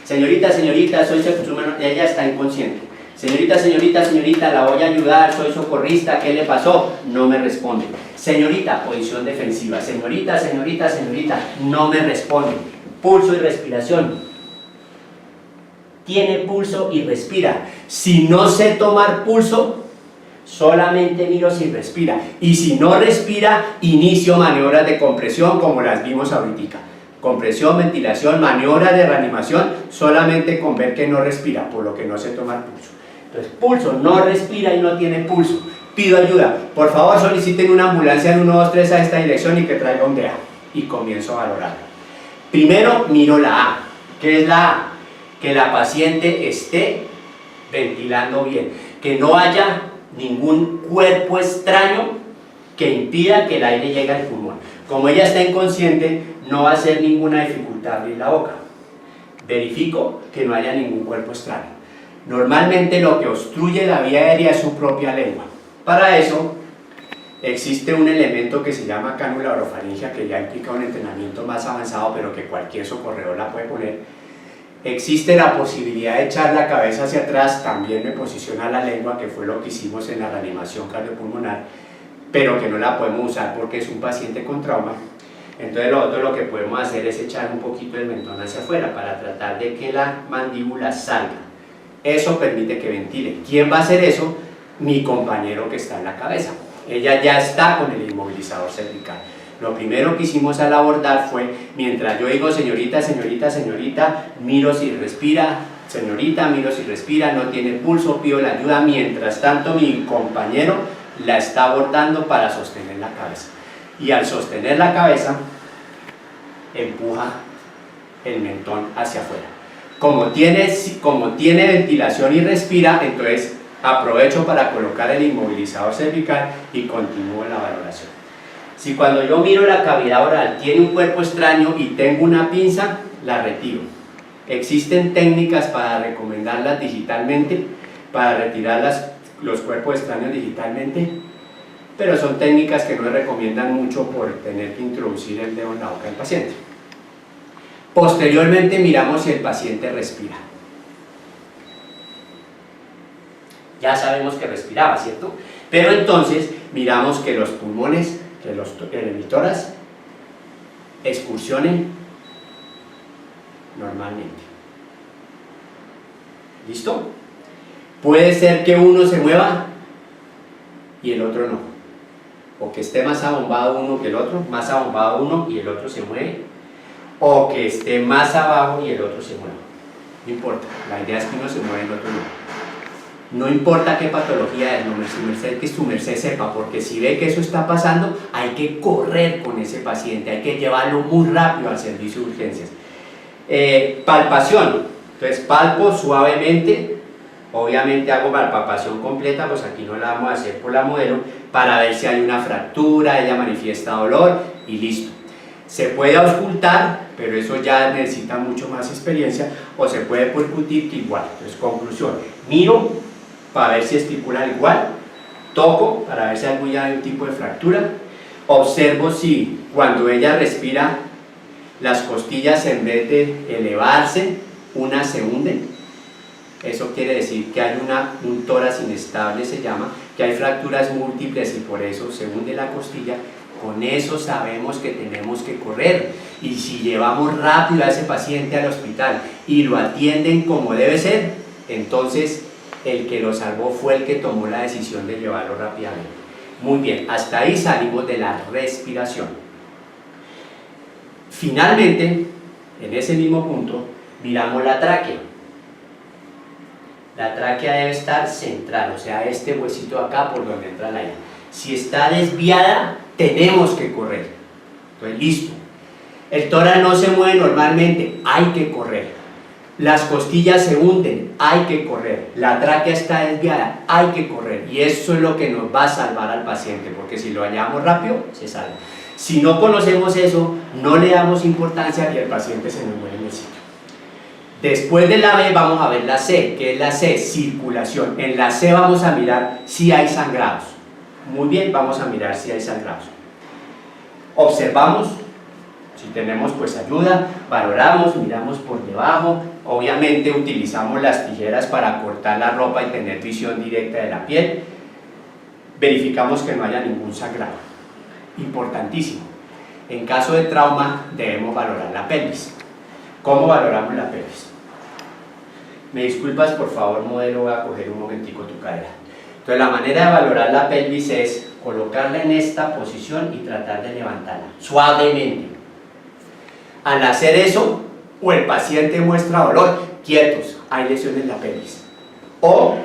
Señorita, soy ella está inconsciente. Señorita, la voy a ayudar, soy socorrista, ¿qué le pasó? No me responde. Señorita, posición defensiva. Señorita, no me responde. Pulso y respiración. Tiene pulso y respira. Si no sé tomar pulso, solamente miro si respira. Y si no respira, inicio maniobras de compresión como las vimos ahorita. Compresión, ventilación, maniobra de reanimación, solamente con ver que no respira, por lo que no sé tomar pulso. Entonces, pulso, no respira y no tiene pulso. Pido ayuda. Por favor, soliciten una ambulancia en 123 a esta dirección y que traiga un DEA. Y comienzo a valorar. Primero, miro la A. ¿Qué es la A? Que la paciente esté ventilando bien. Que no haya ningún cuerpo extraño que impida que el aire llegue al pulmón. Como ella está inconsciente, no va a ser ninguna dificultad abrir la boca. Verifico que no haya ningún cuerpo extraño. Normalmente lo que obstruye la vía aérea es su propia lengua. Para eso existe un elemento que se llama cánula orofaringia, que ya implica un entrenamiento más avanzado, pero que cualquier socorredor la puede poner. Existe la posibilidad de echar la cabeza hacia atrás, también me posiciona la lengua, que fue lo que hicimos en la reanimación cardiopulmonar, pero que no la podemos usar porque es un paciente con trauma. Entonces lo que podemos hacer es echar un poquito el mentón hacia afuera para tratar de que la mandíbula salga. Eso permite que ventile. ¿Quién va a hacer eso? Mi compañero que está en la cabeza. Ella ya está con el inmovilizador cervical. Lo primero que hicimos al abordar fue, mientras yo digo señorita, miro si respira, señorita, miro si respira, no tiene pulso, pido la ayuda. Mientras tanto mi compañero la está abordando para sostener la cabeza. Y al sostener la cabeza, empuja el mentón hacia afuera. Como tiene ventilación y respira, entonces aprovecho para colocar el inmovilizador cervical y continúo la valoración. Si cuando yo miro la cavidad oral tiene un cuerpo extraño y tengo una pinza, la retiro. Existen técnicas para recomendarlas digitalmente, para retirar los cuerpos extraños digitalmente, pero son técnicas que no se recomiendan mucho por tener que introducir el dedo en la boca del paciente. Posteriormente miramos si el paciente respira. Ya sabemos que respiraba, ¿cierto? Pero entonces miramos que los pulmones, que el tórax excursionen normalmente. ¿Listo? Puede ser que uno se mueva y el otro no. O que esté más abombado uno que el otro, más abombado uno y el otro se mueve. O que esté más abajo y el otro se mueva. No importa, la idea es que uno se mueva y el otro no. No importa qué patología es, que su merced sepa, porque si ve que eso está pasando, hay que correr con ese paciente, hay que llevarlo muy rápido al servicio de urgencias. Palpación, entonces palpo suavemente, obviamente hago palpación completa, pues aquí no la vamos a hacer por la modelo, para ver si hay una fractura, ella manifiesta dolor y listo. Se puede auscultar, pero eso ya necesita mucho más experiencia, o se puede percutir, que igual. Entonces, conclusión, miro para ver si estipula igual, toco para ver si hay algún tipo de fractura, observo si cuando ella respira las costillas, en vez de elevarse, unas se hunden. Eso quiere decir que hay un tórax inestable, se llama, que hay fracturas múltiples y por eso se hunde la costilla. Con eso sabemos que tenemos que correr, y si llevamos rápido a ese paciente al hospital y lo atienden como debe ser, entonces el que lo salvó fue el que tomó la decisión de llevarlo rápidamente. Muy bien, hasta ahí salimos de la respiración. Finalmente, en ese mismo punto, miramos la tráquea. La tráquea debe estar central, o sea, este huesito acá por donde entra el aire. Si está desviada, tenemos que correr. Entonces, listo. El tórax no se mueve normalmente, hay que correr. Las costillas se hunden, hay que correr. La tráquea está desviada, hay que correr. Y eso es lo que nos va a salvar al paciente, porque si lo hallamos rápido, se salva. Si no conocemos eso, no le damos importancia y el paciente se nos muere en el sitio. Después de la B vamos a ver la C, que es la C, circulación. En la C vamos a mirar si hay sangrados. Muy bien, vamos a mirar si hay sangrados. Observamos, si tenemos pues ayuda, valoramos, miramos por debajo. Obviamente utilizamos las tijeras para cortar la ropa y tener visión directa de la piel. Verificamos que no haya ningún sangrado. Importantísimo. En caso de trauma debemos valorar la pelvis. ¿Cómo valoramos la pelvis? Me disculpas, por favor, modelo, voy a coger un momentico tu cadera. Entonces, la manera de valorar la pelvis es colocarla en esta posición y tratar de levantarla suavemente. Al hacer eso, o el paciente muestra dolor, quietos, hay lesiones en la pelvis. O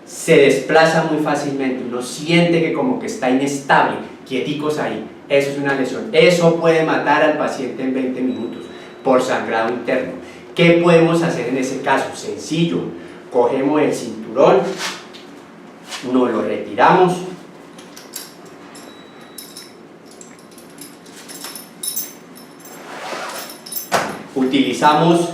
se desplaza muy fácilmente, uno siente que como que está inestable, quieticos ahí, eso es una lesión. Eso puede matar al paciente en 20 minutos por sangrado interno. ¿Qué podemos hacer en ese caso? Sencillo, cogemos el cinturón, nos lo retiramos, utilizamos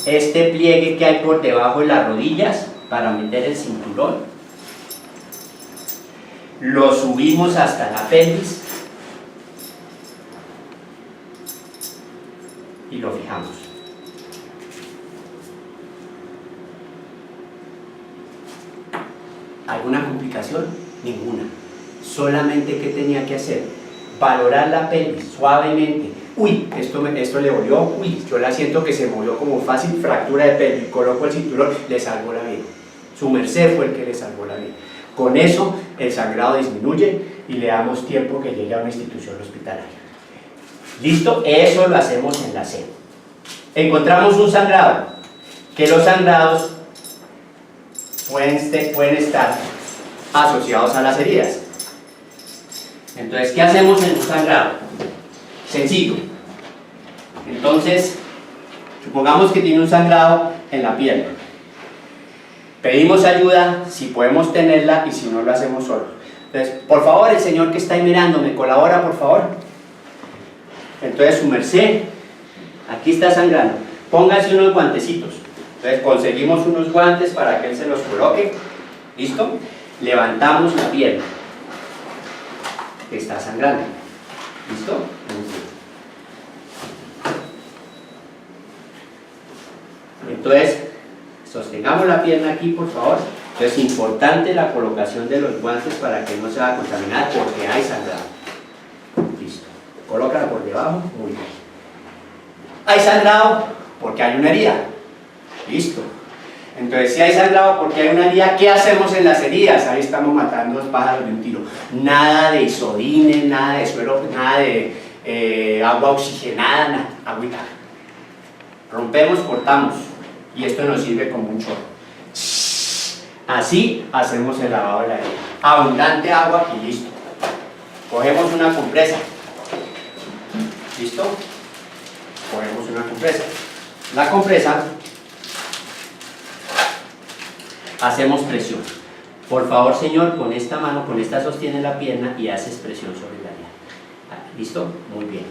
este pliegue que hay por debajo de las rodillas para meter el cinturón, lo subimos hasta la pelvis y lo fijamos. ¿Alguna complicación? Ninguna. Solamente, ¿qué tenía que hacer? Valorar la pelvis suavemente. Uy, esto le dolió. Uy, yo la siento que se movió como fácil, fractura de pelvis. Coloco el cinturón, le salvó la vida. Su merced fue el que le salvó la vida. Con eso, el sangrado disminuye y le damos tiempo que llegue a una institución hospitalaria. ¿Listo? Eso lo hacemos en la C. Encontramos un sangrado. Que los sangrados pueden estar asociados a las heridas. Entonces, ¿qué hacemos en un sangrado? Sencillo. Entonces, supongamos que tiene un sangrado en la piel. Pedimos ayuda si podemos tenerla y si no lo hacemos solos. Entonces, por favor, el señor que está ahí mirando, ¿me colabora, por favor? Entonces, su merced, aquí está sangrando. Póngase unos guantecitos. Entonces, conseguimos unos guantes para que él se los coloque. ¿Listo? Levantamos la pierna. Está sangrando. ¿Listo? Entonces, Sostengamos la pierna aquí, por favor. Es importante la colocación de los guantes para que no se va a contaminar porque hay sangrado. Listo. Colócala por debajo. Muy bien. Hay sangrado porque hay una herida. Listo. Entonces, si hay sangrado porque hay una herida, ¿qué hacemos en las heridas? Ahí estamos matando dos pájaros de un tiro. Nada de isodine, nada de suero, nada de agua oxigenada, nada. Agüita. Rompemos, cortamos. Y esto nos sirve como un chorro. Así hacemos el lavado de la herida. Abundante agua y listo. Cogemos una compresa. ¿Listo? Cogemos una compresa. La compresa, hacemos presión. Por favor, señor, con esta mano, con esta sostiene la pierna y haces presión sobre la herida. ¿Listo? Muy bien.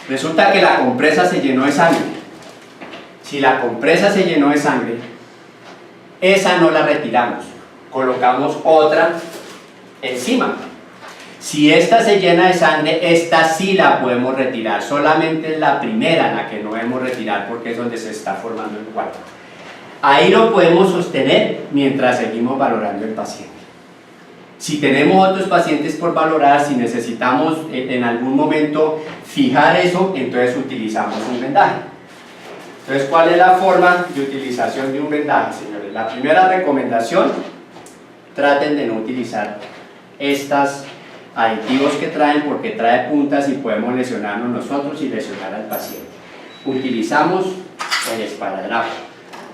Resulta que la compresa se llenó de sangre. Si la compresa se llenó de sangre, esa no la retiramos, colocamos otra encima. Si esta se llena de sangre, esta sí la podemos retirar, solamente la primera la que no debemos retirar porque es donde se está formando el cuarto. Ahí lo podemos sostener mientras seguimos valorando el paciente. Si tenemos otros pacientes por valorar, si necesitamos en algún momento fijar eso, entonces utilizamos un vendaje. Entonces, ¿cuál es la forma de utilización de un vendaje, señores? La primera recomendación, traten de no utilizar estos aditivos que traen porque trae puntas y podemos lesionarnos nosotros y lesionar al paciente. Utilizamos el esparadrapo.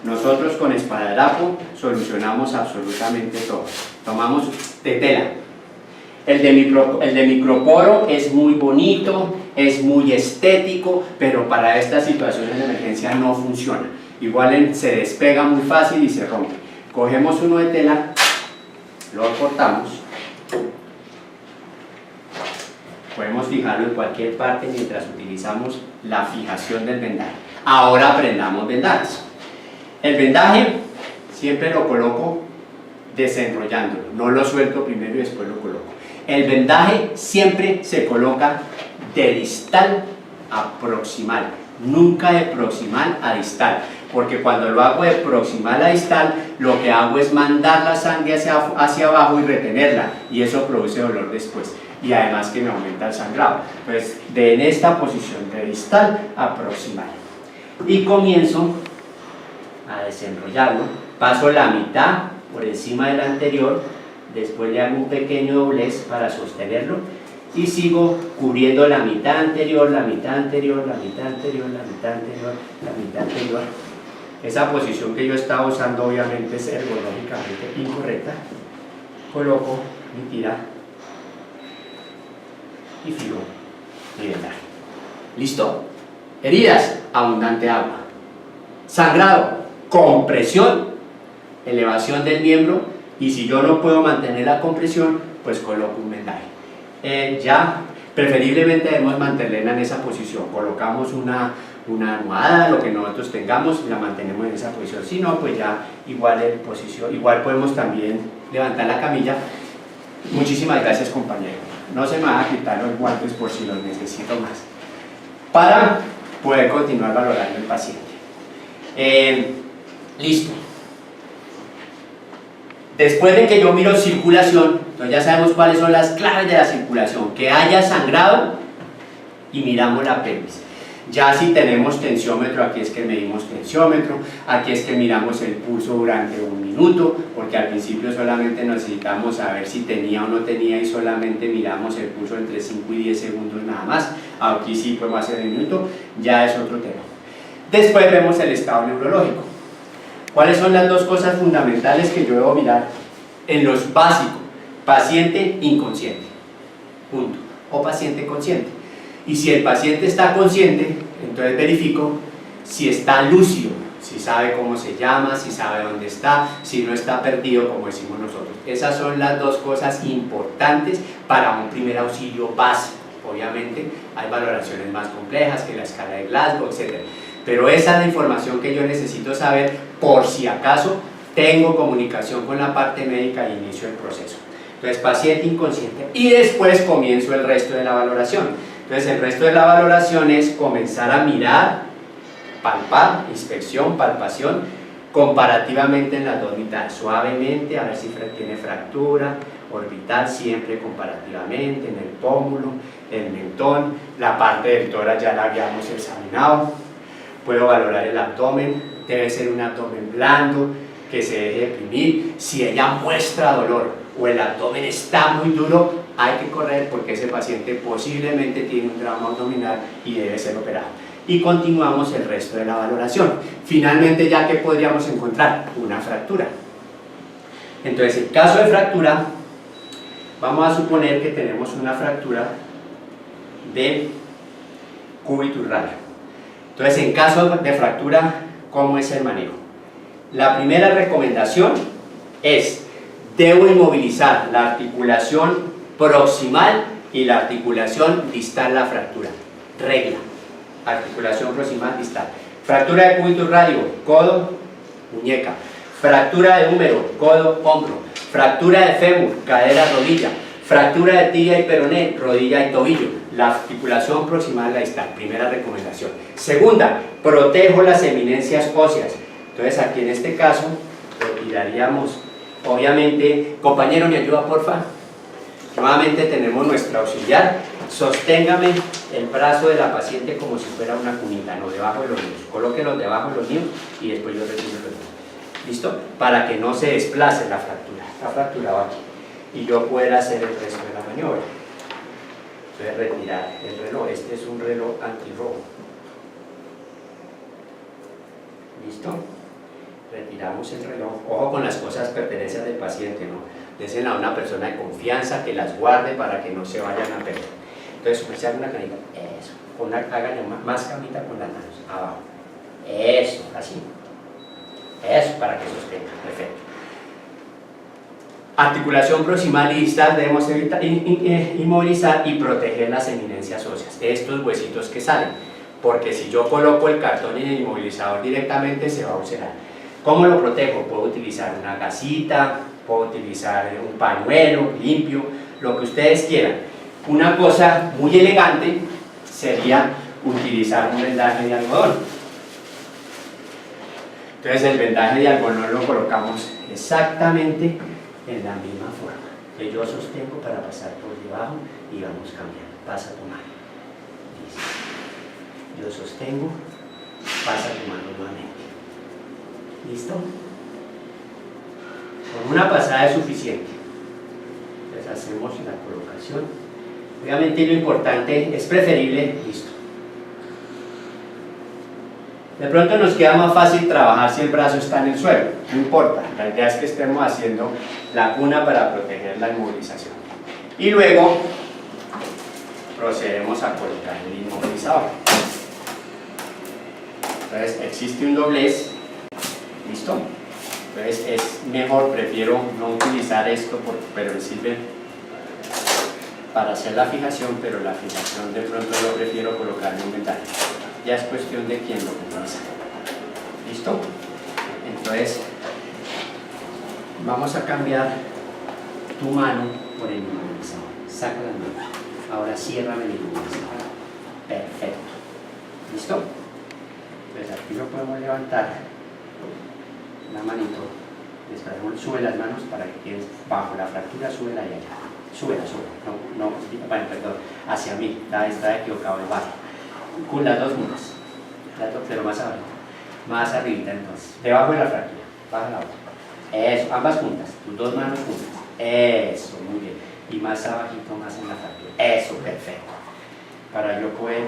Nosotros con esparadrapo solucionamos absolutamente todo. Tomamos de tela. El de microporo es muy bonito, es muy estético, pero para estas situaciones de emergencia no funciona. Igual se despega muy fácil y se rompe. Cogemos uno de tela, lo cortamos, podemos fijarlo en cualquier parte mientras utilizamos la fijación del vendaje. Ahora aprendamos vendajes. El vendaje siempre lo coloco desenrollándolo, no lo suelto primero y después lo coloco. El vendaje siempre se coloca de distal a proximal, nunca de proximal a distal, porque cuando lo hago de proximal a distal, lo que hago es mandar la sangre hacia abajo y retenerla, y eso produce dolor después, y además que me aumenta el sangrado. Entonces, en esta posición de distal a proximal, y comienzo a desenrollarlo, paso la mitad por encima del anterior, después le hago un pequeño doblez para sostenerlo y sigo cubriendo la mitad anterior, la mitad anterior, la mitad anterior, la mitad anterior, la mitad anterior. Esa posición que yo estaba usando obviamente es ergonómicamente incorrecta. Coloco mi tira y fijo mi vendaje. ¿Listo? Heridas, abundante agua. Sangrado, compresión, elevación del miembro. Y si yo no puedo mantener la compresión, pues coloco un vendaje. Ya, preferiblemente debemos mantenerla en esa posición. Colocamos una almohada, lo que nosotros tengamos, y la mantenemos en esa posición. Si no, pues ya igual podemos también levantar la camilla. Muchísimas gracias, compañero. No se me van a quitar los guantes por si los necesito más, para poder continuar valorando el paciente. Listo. Después de que yo miro circulación, entonces ya sabemos cuáles son las claves de la circulación, que haya sangrado y miramos la pelvis. Ya si tenemos tensiómetro, aquí es que medimos tensiómetro, aquí es que miramos el pulso durante 1 minuto, porque al principio solamente necesitamos saber si tenía o no tenía y solamente miramos el pulso entre 5 y 10 segundos nada más. Aquí sí podemos hacer el minuto, ya es otro tema. Después vemos el estado neurológico. ¿Cuáles son las dos cosas fundamentales que yo debo mirar en los básicos? Paciente inconsciente, punto, o paciente consciente. Y si el paciente está consciente, entonces verifico si está lúcido, si sabe cómo se llama, si sabe dónde está, si no está perdido, como decimos nosotros. Esas son las dos cosas importantes para un primer auxilio básico. Obviamente hay valoraciones más complejas que la escala de Glasgow, etc. Pero esa es la información que yo necesito saber por si acaso tengo comunicación con la parte médica e inicio el proceso. Entonces, paciente inconsciente. Y después comienzo el resto de la valoración. Entonces, el resto de la valoración es comenzar a mirar, palpar, inspección, palpación, comparativamente en las dos mitades, suavemente, a ver si tiene fractura orbital, siempre comparativamente, en el pómulo, el mentón, la parte del tórax ya la habíamos examinado. Puedo valorar el abdomen, debe ser un abdomen blando, que se deje deprimir. Si ella muestra dolor o el abdomen está muy duro, hay que correr porque ese paciente posiblemente tiene un trauma abdominal y debe ser operado. Y continuamos el resto de la valoración. Finalmente, ¿ya qué podríamos encontrar? Una fractura. Entonces, en caso de fractura, vamos a suponer que tenemos una fractura del cúbito radio. Entonces, en caso de fractura, ¿cómo es el manejo? La primera recomendación es: debo inmovilizar la articulación proximal y la articulación distal la fractura. Regla: articulación proximal distal. Fractura de cúbito radio, codo, muñeca. Fractura de húmero, codo, hombro. Fractura de fémur, cadera, rodilla. Fractura de tibia y peroné, rodilla y tobillo. La articulación proximal y la distal. Primera recomendación. Segunda, protejo las eminencias óseas. Entonces, aquí en este caso retiraríamos, obviamente, compañero, ¿me ayuda, porfa? Nuevamente tenemos nuestra auxiliar. Sosténgame el brazo de la paciente como si fuera una cunita, no debajo de los niños. Colóquelos debajo de los niños y después yo retiro los niños. ¿Listo? Para que no se desplace la fractura. Está fracturado aquí. Y yo pueda hacer el resto de la maniobra. Entonces, retirar el reloj. Este es un reloj antirrobo. ¿Listo? Retiramos el reloj. Ojo con las cosas pertenencias del paciente, ¿no? Désela a una persona de confianza que las guarde para que no se vayan a perder. Entonces, pues, haga una canita. Eso. Háganle más camita con las manos. Abajo. Eso, así. Eso, para que sostenga. Perfecto. Articulación proximal y distal debemos evitar, inmovilizar y proteger las eminencias óseas. Estos huesitos que salen. Porque si yo coloco el cartón en el inmovilizador directamente, se va a ulcerar. ¿Cómo lo protejo? Puedo utilizar una gasita, puedo utilizar un pañuelo limpio, lo que ustedes quieran. Una cosa muy elegante sería utilizar un vendaje de algodón. Entonces, el vendaje de algodón lo colocamos exactamente en la misma forma, que yo sostengo para pasar por debajo y vamos cambiando. Pasa tu mano. Listo. Yo sostengo, pasa tu mano nuevamente. ¿Listo? Con una pasada es suficiente. Entonces hacemos la colocación. Obviamente lo importante es preferible, listo. De pronto nos queda más fácil trabajar si el brazo está en el suelo, no importa, la idea es que estemos haciendo la cuna para proteger la inmovilización. Y luego procedemos a colocar el inmovilizador. Entonces existe un doblez, ¿listo? Entonces es mejor, prefiero no utilizar esto, pero me sirve para hacer la fijación, pero la fijación de pronto yo prefiero colocarle un vendaje. Ya es cuestión de quién lo utiliza. ¿Listo? Entonces, vamos a cambiar tu mano por el inmovilizador. Saca las manos. Ahora ciérrame el inmovilizador. Perfecto. ¿Listo? Entonces aquí lo podemos levantar. La manito. Sube las manos para que quede bajo la fractura. Súbela y allá. Súbela. No, bueno, perdón. Hacia mí. Está equivocado. Bajo. Con las dos puntas, pero más abajo, más arribita entonces, debajo de la fractura, baja la otra, eso, ambas puntas, tus dos manos juntas, eso, muy bien, y más abajito, más en la fractura, eso, perfecto, para yo poder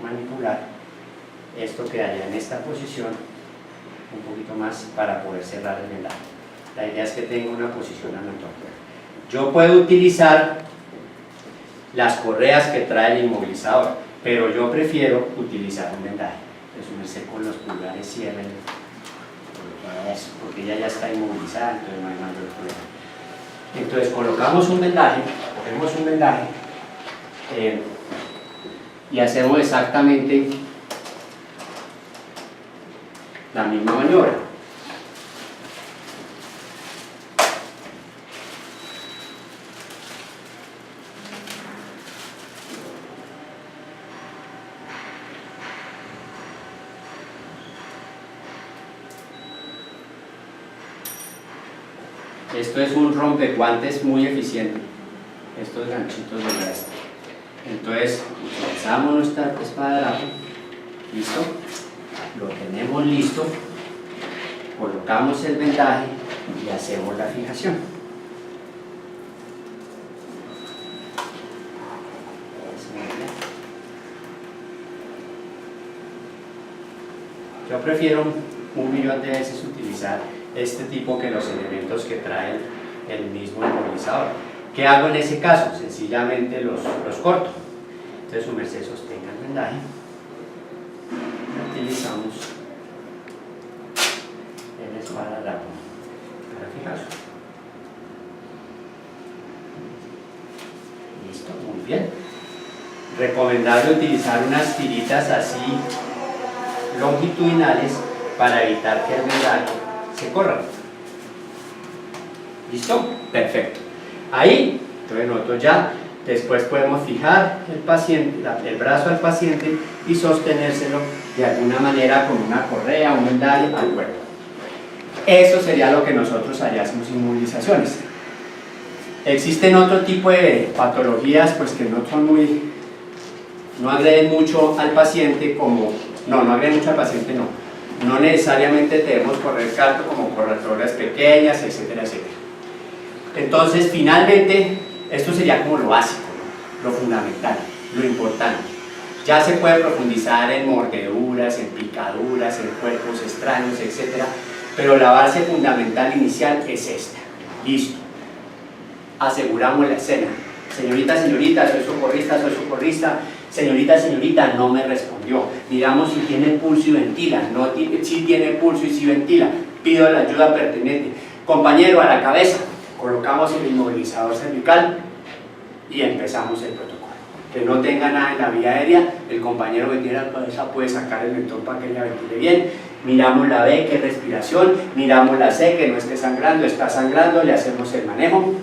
manipular, esto quedaría en esta posición, un poquito más para poder cerrar el vendaje. La idea es que tenga una posición anatómica. Yo puedo utilizar las correas que trae el inmovilizador, pero yo prefiero utilizar un vendaje. Entonces, con los pulgares cierren eso, porque ella ya está inmovilizada, entonces no hay mayor problema. Entonces, colocamos un vendaje, cogemos un vendaje y hacemos exactamente la misma maniobra. Esto es un rompeguantes muy eficiente, estos ganchitos de este. Entonces utilizamos nuestra espadadrapo, listo, lo tenemos listo, colocamos el vendaje y hacemos la fijación. Yo prefiero un millón de veces utilizar este tipo que los elementos que trae el mismo inmovilizador. ¿Qué hago en ese caso? Sencillamente los corto. Entonces su merced sostenga el vendaje. Utilizamos el espadadrapo para fijarlo. Listo, muy bien. Recomendable utilizar unas tiritas así longitudinales para evitar que el vendaje se corra. ¿Listo? Perfecto. Ahí, entonces nosotros ya después podemos fijar el brazo al paciente y sostenérselo de alguna manera con una correa, un vendaje al cuerpo. Eso sería lo que nosotros haríamos inmovilizaciones. Existen otro tipo de patologías pues que no son no agreden mucho al paciente como no agreden mucho al paciente, no necesariamente debemos correr carto como corredoras pequeñas, etcétera, etcétera. Entonces, finalmente, esto sería como lo básico, ¿no? Lo fundamental, lo importante. Ya se puede profundizar en mordeduras, en picaduras, en cuerpos extraños, etcétera, pero la base fundamental inicial es esta. Listo. Aseguramos la escena. Señorita, soy socorrista. Señorita, no me respondió. Miramos si tiene pulso y ventila. Si tiene pulso y si ventila. Pido la ayuda pertinente. Compañero, a la cabeza. Colocamos el inmovilizador cervical y empezamos el protocolo. Que no tenga nada en la vía aérea, el compañero que tiene la cabeza puede sacar el mentón para que ella ventile bien. Miramos la B, que es respiración. Miramos la C, que no esté sangrando, está sangrando, le hacemos el manejo.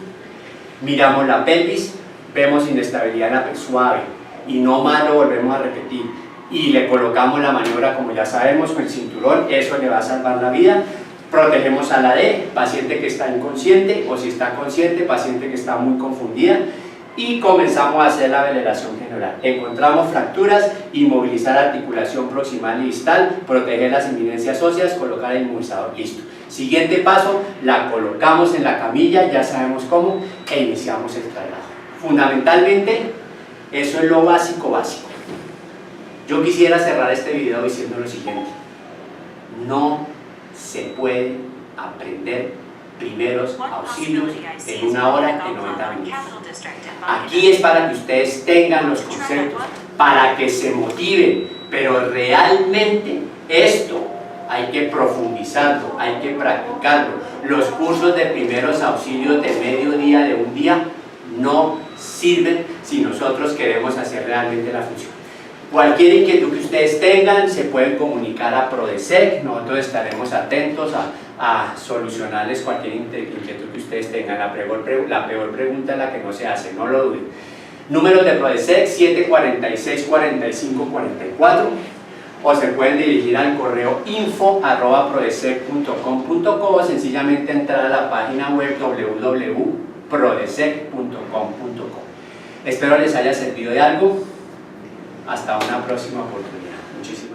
Miramos la pelvis, vemos inestabilidad en la pelvis suave y no malo, volvemos a repetir. Y le colocamos la maniobra, como ya sabemos, con el cinturón, eso le va a salvar la vida. Protegemos a la D, paciente que está inconsciente, o si está consciente, paciente que está muy confundida, y comenzamos a hacer la velación general. Encontramos fracturas, inmovilizar articulación proximal y distal, proteger las eminencias óseas, colocar el inmovilizador, listo. Siguiente paso, la colocamos en la camilla, ya sabemos cómo, e iniciamos el traslado. Fundamentalmente, eso es lo básico. Yo quisiera cerrar este video diciendo lo siguiente: no se puede aprender primeros auxilios en 1 hora, en 90 minutos. Aquí es para que ustedes tengan los conceptos, para que se motiven, pero realmente esto hay que profundizarlo, hay que practicarlo. Los cursos de primeros auxilios de medio día, de un día, no sirven si nosotros queremos hacer realmente la función. Cualquier inquietud que ustedes tengan, se pueden comunicar a Prodesec, nosotros estaremos atentos a solucionarles cualquier inquietud que ustedes tengan. La peor pregunta es la que no se hace, no lo duden. Números de Prodesec 746-4544, o se pueden dirigir al correo info@prodesec.com.co, o sencillamente entrar a la página web www.prodesec.com.co. Espero les haya servido de algo. Hasta una próxima oportunidad. Muchísimas gracias.